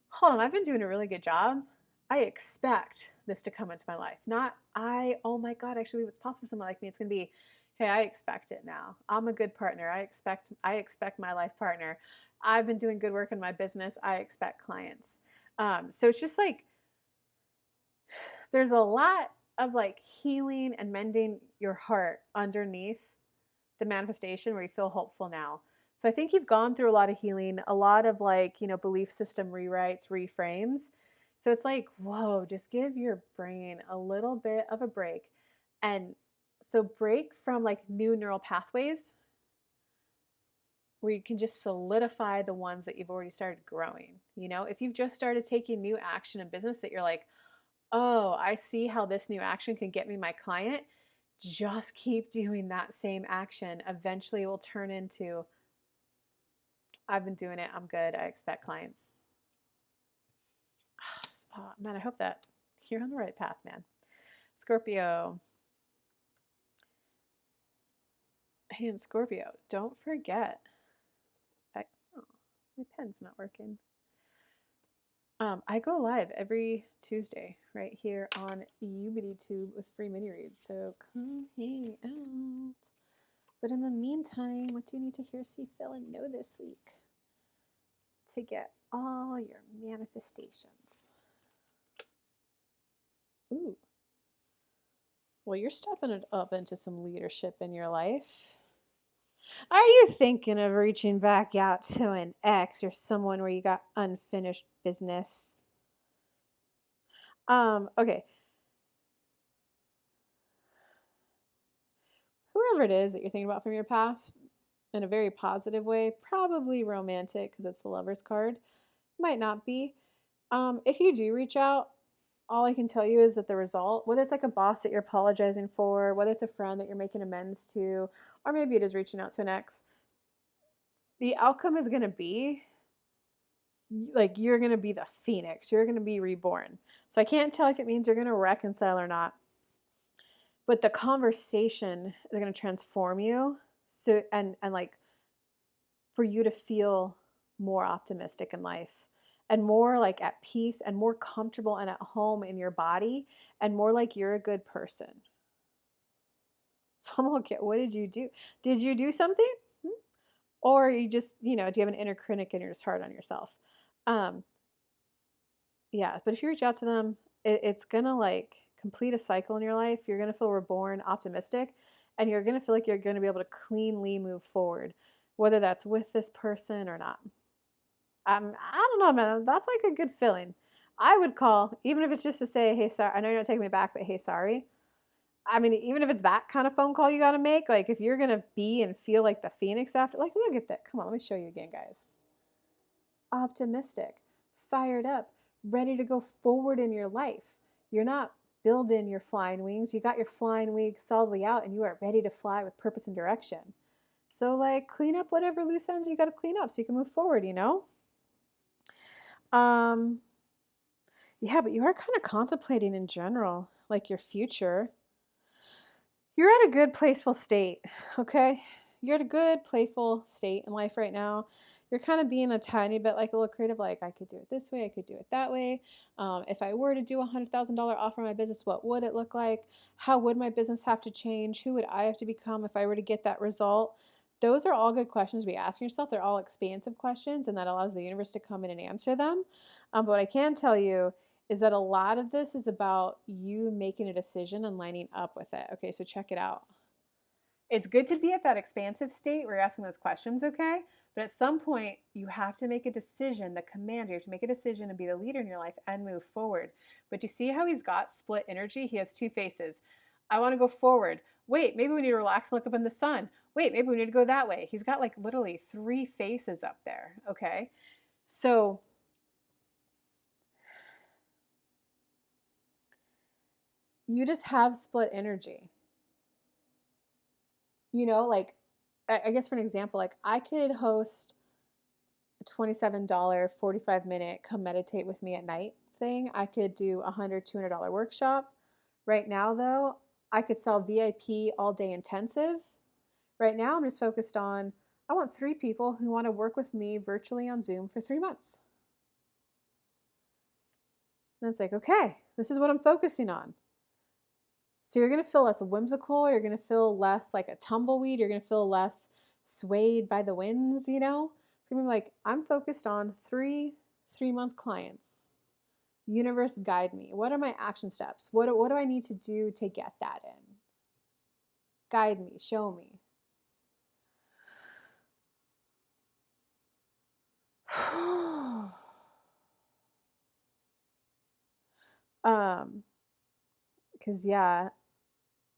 hold on, I've been doing a really good job. I expect this to come into my life. Not oh my God, actually it's possible for someone like me. It's gonna be, hey, I expect it now. I'm a good partner. I expect my life partner. I've been doing good work in my business. I expect clients. So it's just like there's a lot of like healing and mending your heart underneath the manifestation where you feel hopeful now. So I think you've gone through a lot of healing, a lot of like, belief system rewrites, reframes. So it's like, whoa, just give your brain a little bit of a break. And so break from like new neural pathways where you can just solidify the ones that you've already started growing. If you've just started taking new action in business that you're like, oh, I see how this new action can get me my client, just keep doing that same action. Eventually it will turn into, I've been doing it, I'm good, I expect clients. Oh, man, I hope that you're on the right path, man. Scorpio. Hey, and Scorpio, don't forget. Oh, my pen's not working. I go live every Tuesday right here on UBDTube with free mini reads, so come hang out. But in the meantime, what do you need to hear, see, feel, and know this week to get all your manifestations? Ooh. Well, you're stepping it up into some leadership in your life. Are you thinking of reaching back out to an ex or someone where you got unfinished business? Okay. Whoever it is that you're thinking about from your past, in a very positive way, probably romantic because it's the Lover's card, might not be. If you do reach out, all I can tell you is that the result, whether it's like a boss that you're apologizing for, whether it's a friend that you're making amends to, or maybe it is reaching out to an ex, the outcome is going to be like you're going to be the phoenix. You're going to be reborn. So I can't tell if it means you're going to reconcile or not, but the conversation is going to transform you. So, and like for you to feel more optimistic in life and more like at peace and more comfortable and at home in your body and more like you're a good person. So I'm like, what did you do? Did you do something? Or you just, do you have an inner critic and you're just hard on yourself? Yeah, but if you reach out to them, it's gonna like complete a cycle in your life. You're gonna feel reborn, optimistic, and you're gonna feel like you're gonna be able to cleanly move forward, whether that's with this person or not. I don't know, man. That's like a good feeling. I would call, even if it's just to say, hey, sorry, I know you're not taking me back, but hey, sorry. I mean, even if it's that kind of phone call you got to make, like if you're going to be and feel like the phoenix after, like, look at that. Come on, let me show you again, guys. Optimistic, fired up, ready to go forward in your life. You're not building your flying wings. You got your flying wings solidly out and you are ready to fly with purpose and direction. So like clean up whatever loose ends you got to clean up so you can move forward, Yeah, but you are kind of contemplating in general, like your future. You're at a good playful state, okay? You're at a good playful state in life right now. You're kind of being a tiny bit like a little creative, like I could do it this way, I could do it that way. If I were to do a $100,000 offer on my business, what would it look like? How would my business have to change? Who would I have to become if I were to get that result? those are all good questions to be asking yourself. They're all expansive questions, and that allows the universe to come in and answer them. But what I can tell you is that a lot of this is about you making a decision and lining up with it. Okay, so check it out. It's good to be at that expansive state where you're asking those questions, okay? But at some point, you have to make a decision, the commander, you have to make a decision and be the leader in your life and move forward. But you see how he's got split energy? He has two faces. I want to go forward. Wait, maybe we need to relax and look up in the sun. Wait, maybe we need to go that way. He's got like literally three faces up there, okay? So you just have split energy. You know, like, I guess for an example, like I could host a $27 45-minute come meditate with me at night thing. I could do a $100, $200 workshop. Right now, though, I could sell VIP all day intensives. Right now, I'm just focused on I want 3 people who want to work with me virtually on Zoom for 3 months. And it's like, okay, this is what I'm focusing on. So you're going to feel less whimsical. You're going to feel less like a tumbleweed. You're going to feel less swayed by the winds, you know? It's going to be like, I'm focused on 3-month clients. Universe, guide me. What are my action steps? What do I need to do to get that in? Guide me, show me. Because yeah,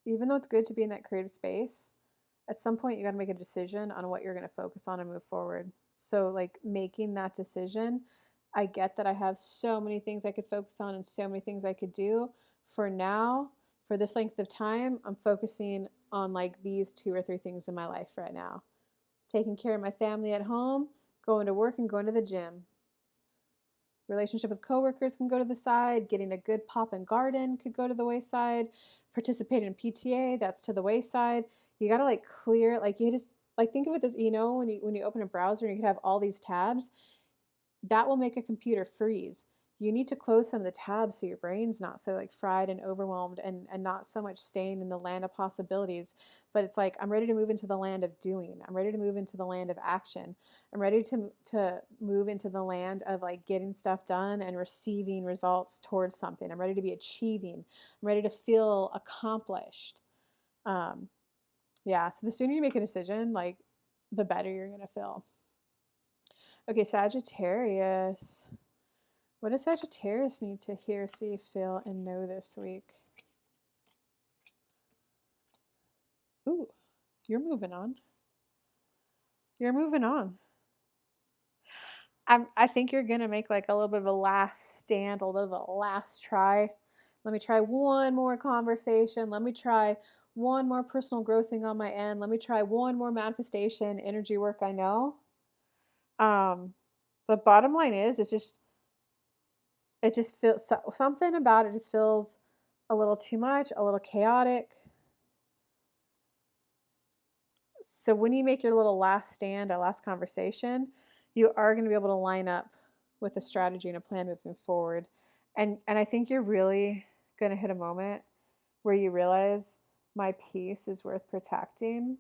even though it's good to be in that creative space, at some point you got to make a decision on what you're going to focus on and move forward. So like making that decision, I get that I have so many things I could focus on and so many things I could do. For now, for this length of time, I'm focusing on like these 2 or 3 things in my life right now. Taking care of my family at home, going to work and going to the gym. Relationship with coworkers can go to the side. Getting a good pop and garden could go to the wayside. Participating in PTA, that's to the wayside. You gotta like clear, like you just like think of it as, you know, when you open a browser and you can have all these tabs, that will make a computer freeze. You need to close some of the tabs so your brain's not so like fried and overwhelmed and not so much staying in the land of possibilities. But it's like I'm ready to move into the land of doing. I'm ready to move into the land of action. I'm ready to move into the land of like getting stuff done and receiving results towards something. I'm ready to be achieving. I'm ready to feel accomplished. Yeah, so the sooner you make a decision, like the better you're gonna feel. Okay, Sagittarius. What does Sagittarius need to hear, see, feel, and know this week? Ooh, you're moving on. You're moving on. I think you're going to make like a little bit of a last stand, a little bit of a last try. Let me try one more conversation. Let me try one more personal growth thing on my end. Let me try one more manifestation, energy work I know. But bottom line is, it just feels, something about it just feels a little too much, a little chaotic. So when you make your little last stand, a last conversation, you are going to be able to line up with a strategy and a plan moving forward. And I think you're really going to hit a moment where you realize my peace is worth protecting.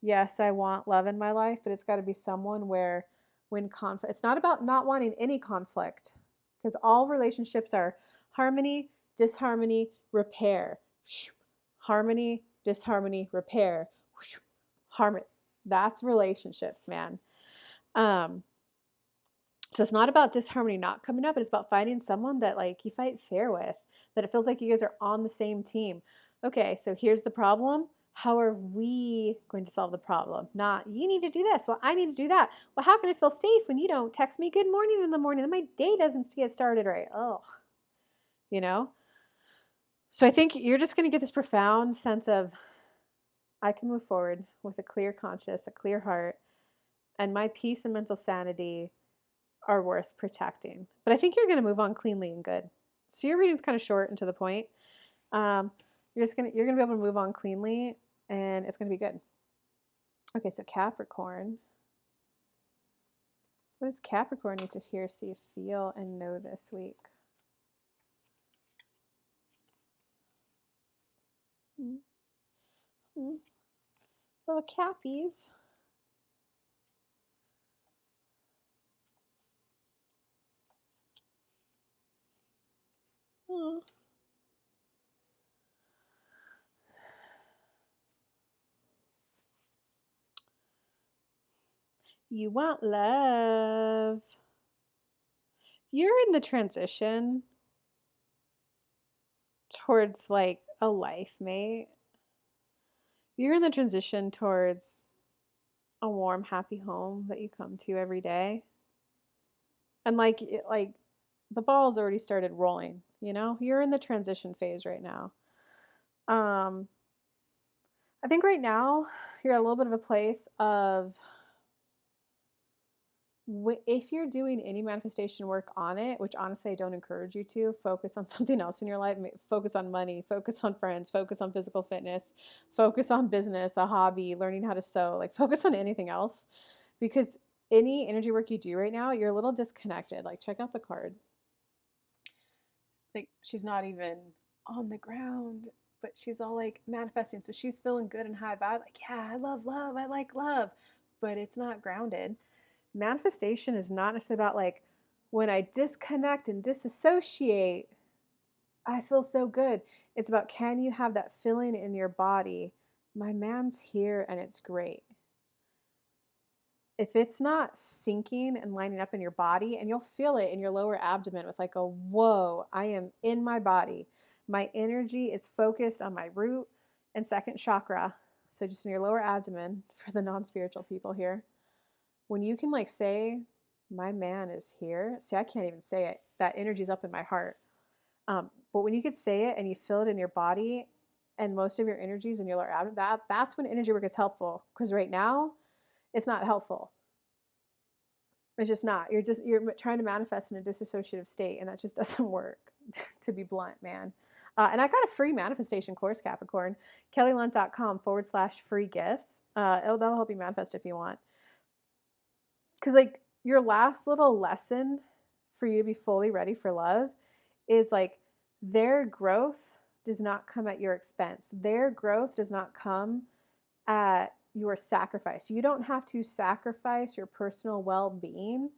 Yes, I want love in my life, but it's got to be someone where when conflict, it's not about not wanting any conflict, because all relationships are harmony, disharmony, repair. Harmony, disharmony, repair. Harmony. That's relationships, man. Um, so it's not about disharmony not coming up, it's about finding someone that like you fight fair with, that it feels like you guys are on the same team. Okay, so here's the problem. How are we going to solve the problem? Not you need to do this. Well, I need to do that. Well, how can I feel safe when you don't text me good morning in the morning and my day doesn't get started right? Oh, you know? So I think you're just going to get this profound sense of I can move forward with a clear conscience, a clear heart, and my peace and mental sanity are worth protecting. But I think you're going to move on cleanly and good. So your reading's kind of short and to the point. Um, you're gonna be able to move on cleanly, and it's gonna be good. Okay, so Capricorn. What does Capricorn need to hear, see, feel, and know this week? Little Cappies. You want love. You're in the transition towards like a life mate. You're in the transition towards a warm, happy home that you come to every day. And like the ball's already started rolling, you know? You're in the transition phase right now. Um I think right now you're at a little bit of a place of if you're doing any manifestation work on it, which honestly I don't encourage you to, focus on something else in your life. Focus on money, focus on friends, focus on physical fitness, focus on business, a hobby, learning how to sew, like focus on anything else. Because any energy work you do right now, you're a little disconnected. Like check out the card. Like she's not even on the ground, but she's all like manifesting. So she's feeling good and high vibe. Like, yeah, I love love. I like love. But it's not grounded. Manifestation is not necessarily about like when I disconnect and disassociate, I feel so good. It's about can you have that feeling in your body? My man's here and it's great. If it's not sinking and lining up in your body, and you'll feel it in your lower abdomen with like a whoa, I am in my body. My energy is focused on my root and second chakra. So just in your lower abdomen for the non-spiritual people here. When you can like say, my man is here. See, I can't even say it. That energy's up in my heart. But when you could say it and you feel it in your body and most of your energies in your lower abdomen, that's when energy work is helpful. Because right now, it's not helpful. It's just not. You're trying to manifest in a disassociative state, and that just doesn't work. To be blunt, man. And I got a free manifestation course, Capricorn. kellylunt.com/free gifts. That'll help you manifest if you want. Because like your last little lesson for you to be fully ready for love is like their growth does not come at your expense. Their growth does not come at your sacrifice. You don't have to sacrifice your personal well-being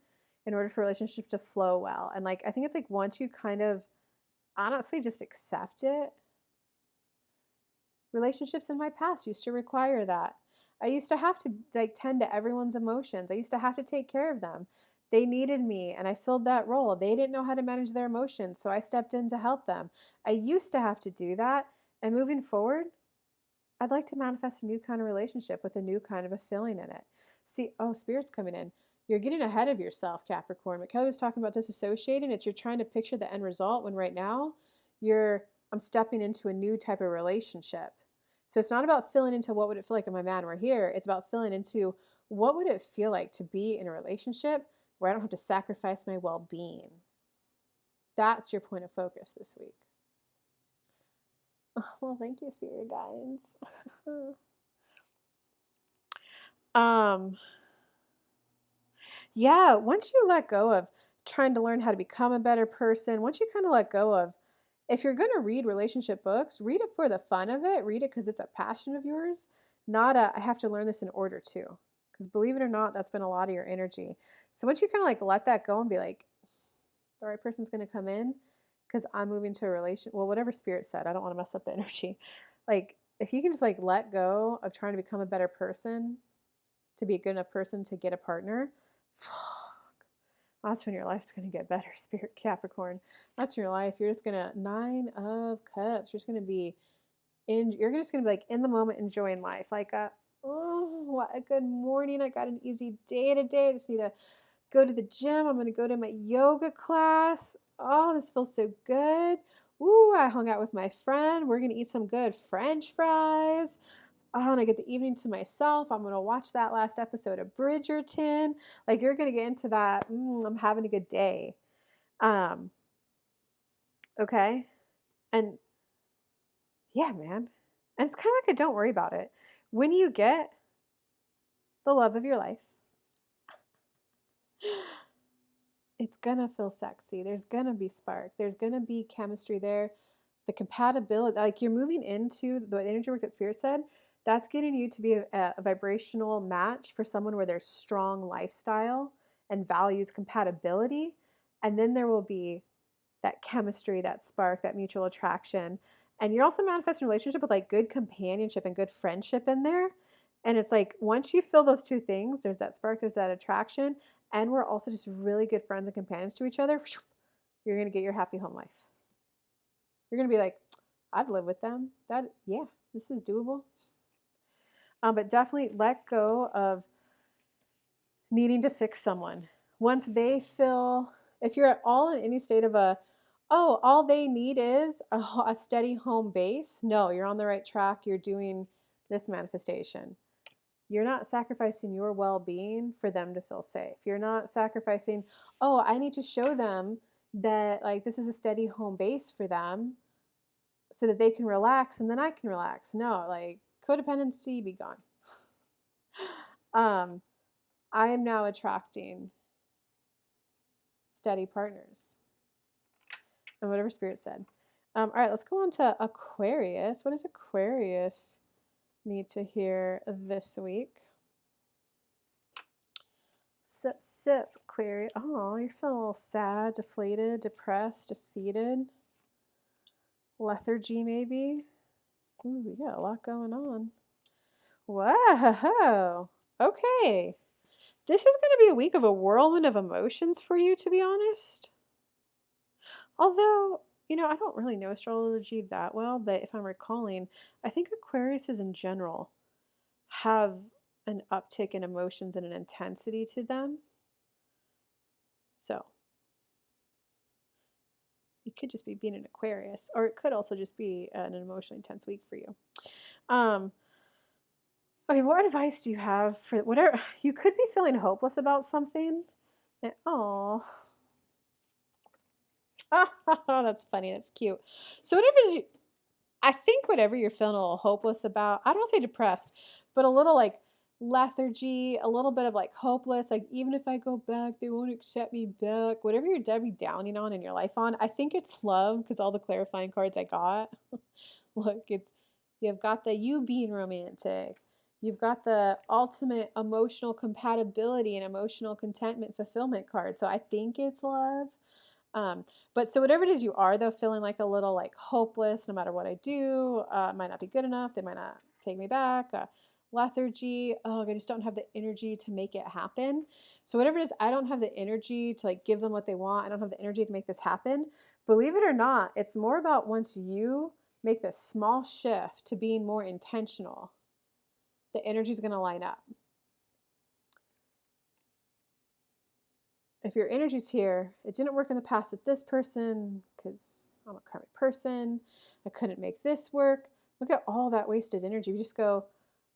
in order for a relationship to flow well. And like I think it's like once you kind of honestly just accept it. Relationships in my past used to require that. I used to have to like tend to everyone's emotions. I used to have to take care of them. They needed me and I filled that role. They didn't know how to manage their emotions, so I stepped in to help them. I used to have to do that, and moving forward, I'd like to manifest a new kind of relationship with a new kind of a feeling in it. See, oh, Spirit's coming in. You're getting ahead of yourself, Capricorn. What Kelly was talking about disassociating, it's you're trying to picture the end result when right now I'm stepping into a new type of relationship. So it's not about filling into what would it feel like if my man were here. It's about filling into what would it feel like to be in a relationship where I don't have to sacrifice my well-being. That's your point of focus this week. Well, thank you, Spirit Guides. Yeah, once you let go of trying to learn how to become a better person, once you kind of let go of, if you're going to read relationship books, read it for the fun of it, read it because it's a passion of yours, not a, I have to learn this in order to. Because believe it or not, that's been a lot of your energy. So once you kind of like let that go and be like, the right person's going to come in because I'm moving to a relation, well, whatever Spirit said, I don't want to mess up the energy. Like, if you can just like let go of trying to become a better person, to be a good enough person to get a partner, fuck, that's when your life's going to get better, Spirit Capricorn. That's your life. You're just going to, 9 of Cups. You're just going to be you're just going to be like in the moment enjoying life. Like, oh, what a good morning. I got an easy day today. I just need to go to the gym. I'm going to go to my yoga class. Oh, this feels so good. Ooh, I hung out with my friend. We're going to eat some good French fries. Oh, and I get the evening to myself. I'm going to watch that last episode of Bridgerton. Like, you're going to get into that, I'm having a good day. Okay? And yeah, man. And it's kind of like a don't worry about it. When you get the love of your life, it's gonna feel sexy. There's gonna be spark. There's gonna be chemistry there. The compatibility, like you're moving into the energy work that Spirit said, that's getting you to be a vibrational match for someone where there's strong lifestyle and values compatibility. And then there will be that chemistry, that spark, that mutual attraction. And you're also manifesting a relationship with like good companionship and good friendship in there. And it's like once you feel those two things, there's that spark, there's that attraction, and we're also just really good friends and companions to each other, you're going to get your happy home life. You're going to be like, I'd live with them. Yeah, this is doable. But definitely let go of needing to fix someone. Once they feel, if you're at all in any state of all they need is a steady home base, no, you're on the right track. You're doing this manifestation. You're not sacrificing your well-being for them to feel safe. You're not sacrificing, I need to show them that like this is a steady home base for them so that they can relax and then I can relax. No, like codependency, be gone. I am now attracting steady partners. And whatever Spirit said. All right, let's go on to Aquarius. What does Aquarius need to hear this week? Sip, Aquarius. Oh, you're feeling a little sad, deflated, depressed, defeated. Lethargy, maybe. Ooh, you got a lot going on. Wow. Okay. This is going to be a week of a whirlwind of emotions for you, to be honest. Although, I don't really know astrology that well, but if I'm recalling, I think Aquariuses in general have an uptick in emotions and an intensity to them. So it could just be being an Aquarius, or it could also just be an emotionally intense week for you. Okay, what advice do you have for whatever? You could be feeling hopeless about something. Oh, that's funny. That's cute. So I think whatever you're feeling a little hopeless about, I don't say depressed, but a little like lethargy, a little bit of like hopeless, like even if I go back, they won't accept me back. Whatever you're Debbie downing on in your life on, I think it's love because all the clarifying cards I got. Look, you've got the you being romantic. You've got the ultimate emotional compatibility and emotional contentment fulfillment card. So I think it's love. But so whatever it is you are, though, feeling like a little like hopeless, no matter what I do, it might not be good enough. They might not take me back. Lethargy. Oh, I just don't have the energy to make it happen. So whatever it is, I don't have the energy to like give them what they want. I don't have the energy to make this happen. Believe it or not, it's more about once you make this small shift to being more intentional, the energy is going to line up. If your energy's here, it didn't work in the past with this person because I'm a karmic person. I couldn't make this work. Look at all that wasted energy. We just go,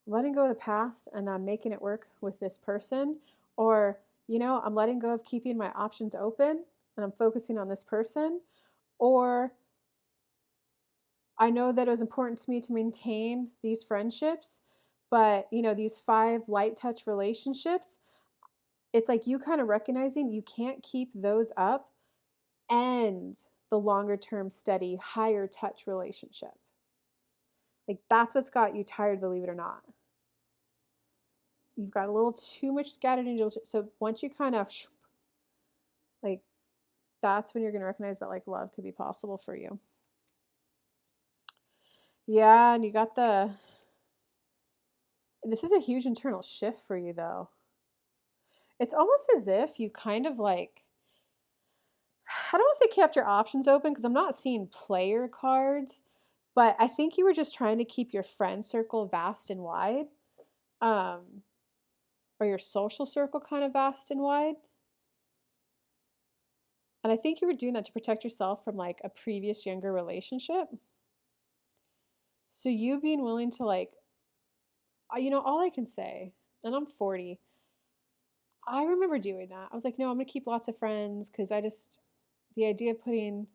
I'm letting go of the past and I'm making it work with this person. Or, I'm letting go of keeping my options open and I'm focusing on this person. Or I know that it was important to me to maintain these friendships, but, these 5 light touch relationships, it's like you kind of recognizing you can't keep those up and the longer term steady higher touch relationship. Like that's what's got you tired, believe it or not. You've got a little too much scattered energy. So once you kind of like, that's when you're going to recognize that like love could be possible for you. Yeah, and you got this is a huge internal shift for you though. It's almost as if you kind of like, I don't want to say kept your options open because I'm not seeing player cards, but I think you were just trying to keep your friend circle vast and wide, or your social circle kind of vast and wide. And I think you were doing that to protect yourself from like a previous younger relationship. So you being willing to like, all I can say, and I'm 40, I remember doing that. I was like, no, I'm going to keep lots of friends because the idea of putting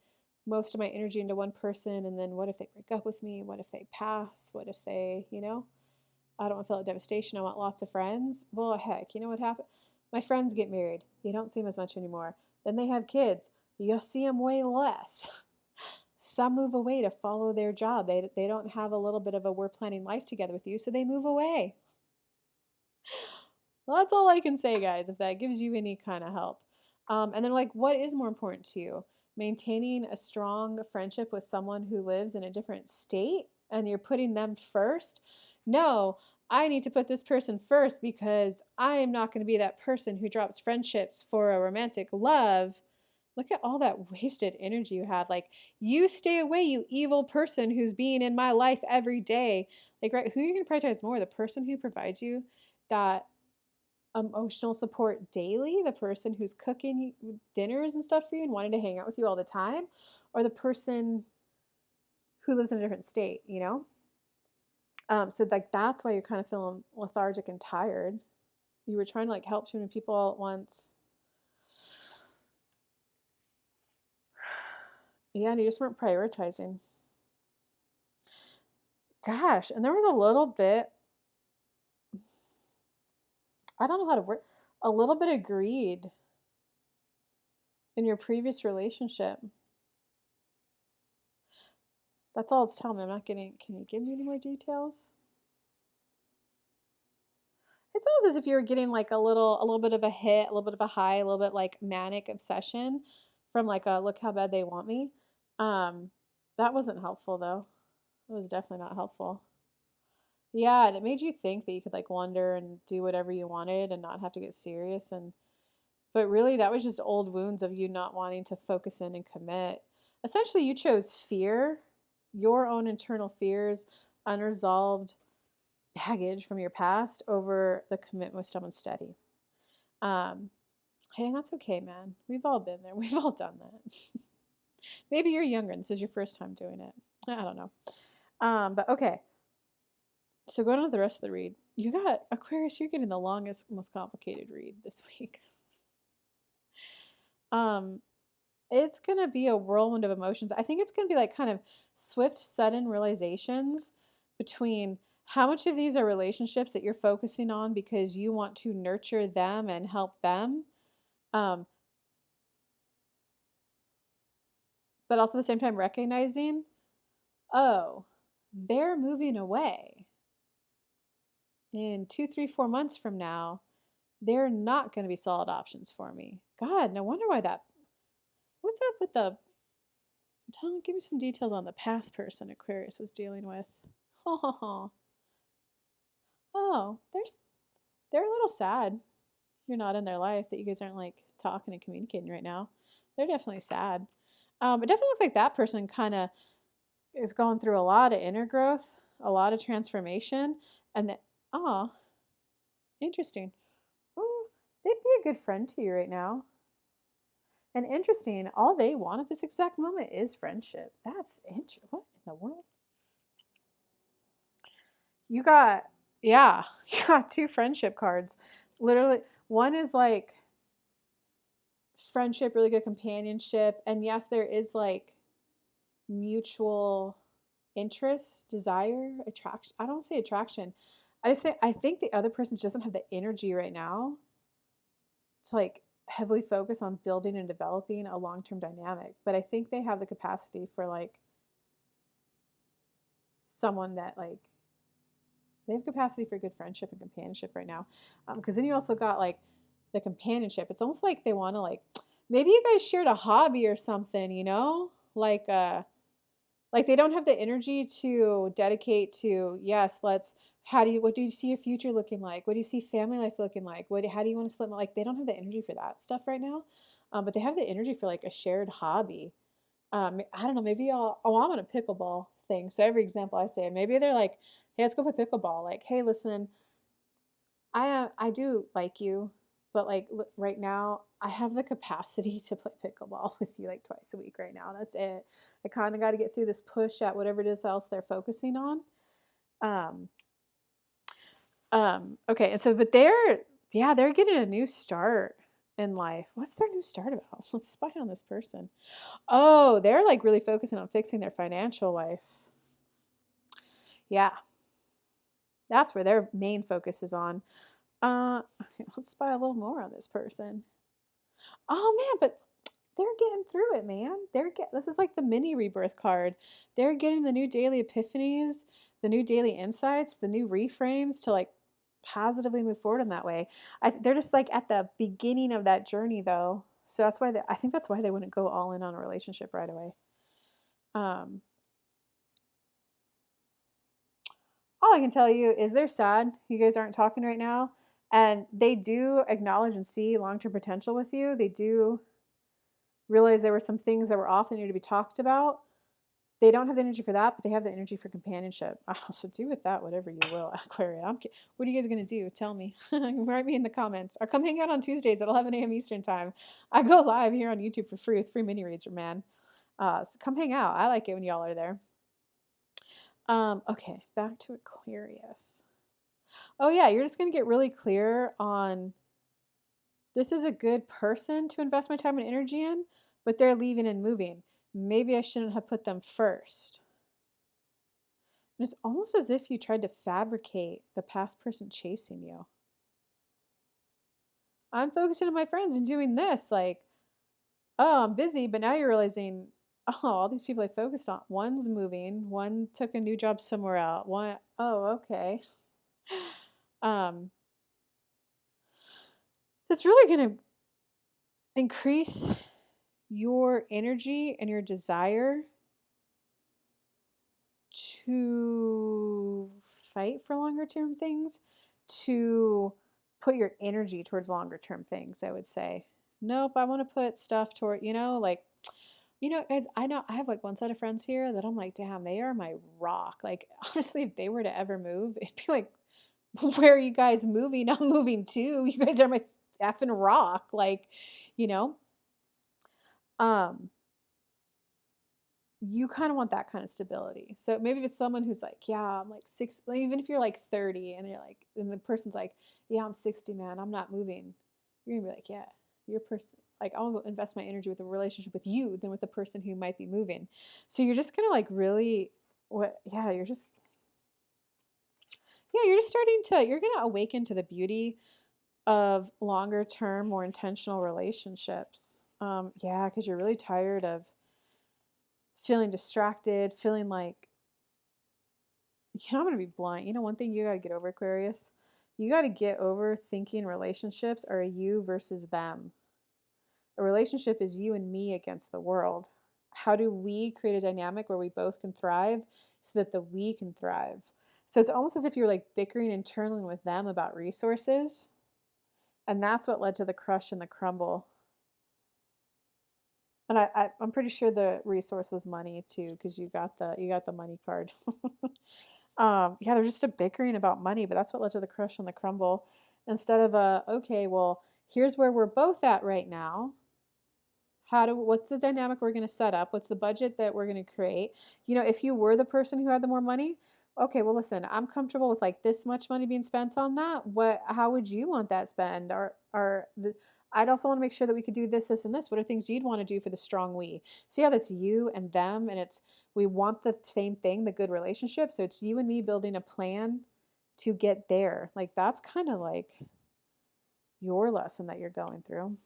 most of my energy into one person and then what if they break up with me? What if they pass? What if they, I don't want to feel like devastation. I want lots of friends. Well, heck, you know what happened? My friends get married. You don't see them as much anymore. Then they have kids. You'll see them way less. Some move away to follow their job. They don't have a little bit of a we're planning life together with you, so they move away. Well, that's all I can say, guys, if that gives you any kind of help. And then like, what is more important to you? maintaining a strong friendship with someone who lives in a different state and you're putting them first. No, I need to put this person first because I am not going to be that person who drops friendships for a romantic love. Look at all that wasted energy you had. Like, you stay away, you evil person who's being in my life every day. Like, right, who are you going to prioritize more? The person who provides you that emotional support daily, the person who's cooking dinners and stuff for you and wanting to hang out with you all the time, or the person who lives in a different state, you know? So like that's why you're kind of feeling lethargic and tired. You were trying to like help too many people all at once. Yeah, and you just weren't prioritizing. Gosh, and there was a little bit, I don't know how to word, a little bit of greed in your previous relationship. That's all it's telling me. I'm not getting, can you give me any more details? It's almost as if you were getting like a little bit of a hit, a little bit of a high, a little bit like manic obsession from like a look how bad they want me. Um, that wasn't helpful though. It was definitely not helpful. Yeah, and it made you think that you could like wander and do whatever you wanted and not have to get serious and but really that was just old wounds of you not wanting to focus in and commit. Essentially, you chose fear, your own internal fears, unresolved baggage from your past over the commitment with someone steady. Um, hey, and that's okay, man. We've all been there. We've all done that. Maybe you're younger and this is your first time doing it. I don't know. But okay. So going on to the rest of the read. You got Aquarius, you're getting the longest, most complicated read this week. Um, it's gonna be a whirlwind of emotions. I think it's gonna be like kind of swift, sudden realizations between how much of these are relationships that you're focusing on because you want to nurture them and help them. Um, but also at the same time recognizing, oh, they're moving away. In 2, 3, 4 months from now, they're not going to be solid options for me. God, no wonder why that. What's up with the. Give me some details on the past person Aquarius was dealing with. Oh, oh, they're a little sad. You're not in their life, that you guys aren't like talking and communicating right now. They're definitely sad. It definitely looks like that person kind of is going through a lot of inner growth, a lot of transformation, and that, oh, interesting. Oh, they'd be a good friend to you right now. And interesting, all they want at this exact moment is friendship. That's interesting. What in the world? You got, yeah, you got 2 friendship cards. Literally, one is like friendship, really good companionship. And yes, there is like mutual interest, desire, attraction. I don't say attraction. I just say I think the other person doesn't have the energy right now to like heavily focus on building and developing a long-term dynamic. But I think they have the capacity for like someone that like they have capacity for good friendship and companionship right now. Because then you also got like the companionship. It's almost like they want to like maybe you guys shared a hobby or something, you know, like they don't have the energy to dedicate to yes, let's what do you see your future looking like? What do you see family life looking like? How do you want to split like they don't have the energy for that stuff right now. But they have the energy for like a shared hobby. I don't know, maybe I'm on a pickleball thing. So every example I say, maybe they're like, hey, let's go play pickleball. Like, hey, listen, I do like you, but like right now I have the capacity to play pickleball with you like twice a week right now. That's it. I kind of got to get through this push at whatever it is else they're focusing on. Um, okay. And so, but they're getting a new start in life. What's their new start about? Let's spy on this person. Oh, they're like really focusing on fixing their financial life. Yeah. That's where their main focus is on. Let's spy a little more on this person. Oh man, but they're getting through it, man. This is like the mini rebirth card. They're getting the new daily epiphanies, the new daily insights, the new reframes to like positively move forward in that way. They're just like at the beginning of that journey though. So that's why I think that's why they wouldn't go all in on a relationship right away. All I can tell you is they're sad you guys aren't talking right now, and they do acknowledge and see long-term potential with you. They do realize there were some things that were off and need to be talked about. They don't have the energy for that, but they have the energy for companionship. I also do with that whatever you will, Aquarius. What are you guys going to do? Tell me. Write me in the comments. Or come hang out on Tuesdays at 11 a.m. Eastern time. I go live here on YouTube for free with free mini reads, man. So come hang out. I like it when y'all are there. Okay, back to Aquarius. Oh yeah, you're just going to get really clear on this is a good person to invest my time and energy in, but they're leaving and moving. Maybe I shouldn't have put them first. And it's almost as if you tried to fabricate the past person chasing you. I'm focusing on my friends and doing this. Like, oh, I'm busy, but now you're realizing, oh, all these people I focused on, one's moving, one took a new job somewhere else. One, oh, okay. It's really going to increase your energy and your desire to fight for longer term things, to put your energy towards longer term things, I would say. Nope, I want to put stuff toward, like, guys, I know I have like one set of friends here that I'm like, damn, they are my rock. Like, honestly, if they were to ever move, it'd be like, where are you guys moving? I'm moving too. You guys are my effing rock. Like, you know, um, you kind of want that kind of stability. So maybe if it's someone who's like, yeah, I'm like even if you're like 30 and you're like, and the person's like, yeah, I'm 60, man, I'm not moving. You're gonna be like, yeah, you're person, like, I'll invest my energy with a relationship with you than with the person who might be moving. So you're just gonna like really, you're just starting to, you're gonna awaken to the beauty of longer term, more intentional relationships. Because you're really tired of feeling distracted, feeling like, I'm going to be blunt. One thing you got to get over, Aquarius, you got to get over thinking relationships are you versus them. A relationship is you and me against the world. How do we create a dynamic where we both can thrive so that the we can thrive? So it's almost as if you're like bickering internally with them about resources. And that's what led to the crush and the crumble. And I'm pretty sure the resource was money too, because you got the money card. They're just a bickering about money, but that's what led to the crush and the crumble. Instead of okay, well, here's where we're both at right now. What's the dynamic we're going to set up? What's the budget that we're going to create? If you were the person who had the more money, okay, well, listen, I'm comfortable with like this much money being spent on that. How would you want that spent? I'd also want to make sure that we could do this, this, and this. What are things you'd want to do for the strong we? See how that's you and them, and we want the same thing, the good relationship. So it's you and me building a plan to get there. Like that's kind of like your lesson that you're going through.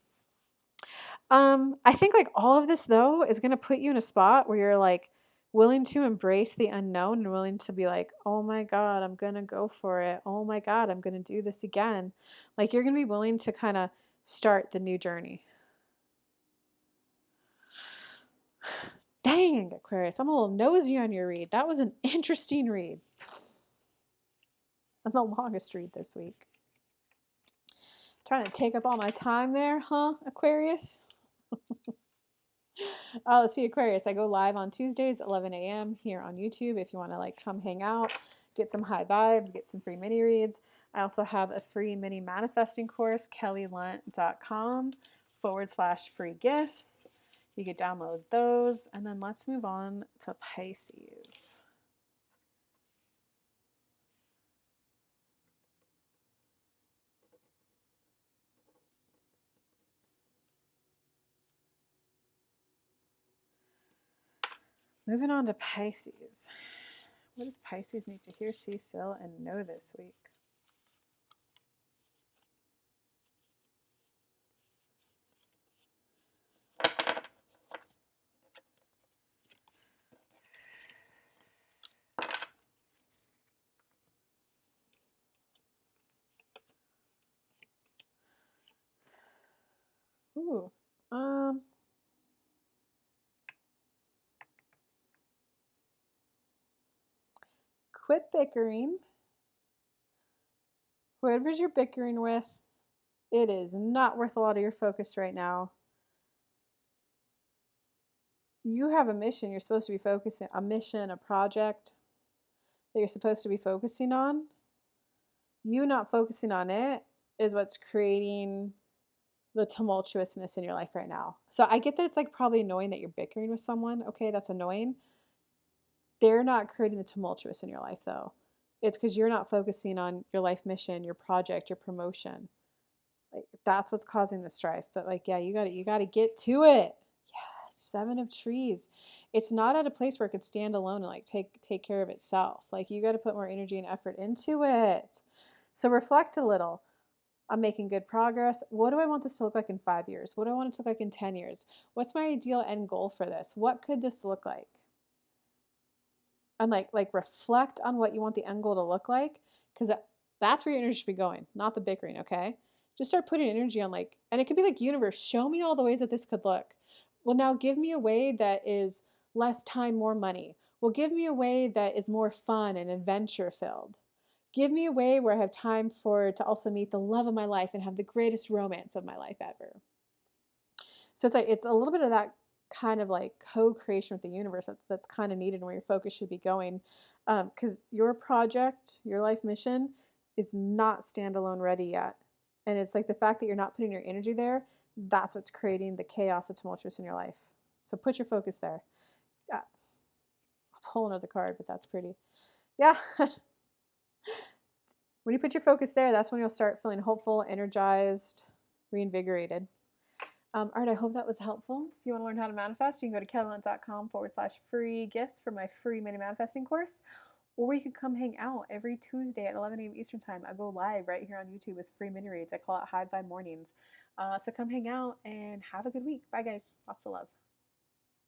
I think like all of this though is going to put you in a spot where you're like willing to embrace the unknown and willing to be like, oh my God, I'm going to go for it. Oh my God, I'm going to do this again. Like you're going to be willing to kind of start the new journey. Dang, Aquarius, I'm a little nosy on your read. That was an interesting read. And the longest read this week. Trying to take up all my time there, huh, Aquarius? Let's see, Aquarius. I go live on Tuesdays, 11 a.m. here on YouTube. If you want to like come hang out, get some high vibes, get some free mini reads. I also have a free mini manifesting course, kellylunt.com/free gifts. You could download those. And then let's move on to Pisces. Moving on to Pisces. What does Pisces need to hear, see, feel, and know this week? Ooh. quit bickering. Whoever you're bickering with, it is not worth a lot of your focus right now. You have a mission you're supposed to be focusing, a mission, a project that you're supposed to be focusing on. You not focusing on it is what's creating the tumultuousness in your life right now. So I get that it's like probably annoying that you're bickering with someone. Okay, that's annoying. They're not creating the tumultuous in your life though. It's because you're not focusing on your life mission, your project, your promotion. Like that's what's causing the strife. But like, yeah, you gotta get to it. Yeah, 7 of trees. It's not at a place where it could stand alone and like take care of itself. Like you gotta put more energy and effort into it. So reflect a little. I'm making good progress. What do I want this to look like in 5 years? What do I want it to look like in 10 years? What's my ideal end goal for this? What could this look like? And like reflect on what you want the end goal to look like, because that's where your energy should be going, not the bickering. Okay, just start putting energy on like, and it could be like, universe, show me all the ways that this could look. Well, now give me a way that is less time, more money. Well, give me a way that is more fun and adventure filled. Give me a way where I have time to also meet the love of my life and have the greatest romance of my life ever. So it's like, it's a little bit of that kind of like co-creation with the universe that's kind of needed, where your focus should be going. Because your project, your life mission is not standalone ready yet. And it's like the fact that you're not putting your energy there, that's what's creating the chaos, the tumultuous in your life. So put your focus there. I'll pull another card, but that's pretty. Yeah. When you put your focus there, that's when you'll start feeling hopeful, energized, reinvigorated. All right, I hope that was helpful. If you want to learn how to manifest, you can go to kellylunt.com/free gifts for my free mini manifesting course, or you can come hang out every Tuesday at 11 a.m. Eastern Time. I go live right here on YouTube with free mini reads. I call it High Vibe Mornings. So come hang out and have a good week. Bye, guys. Lots of love.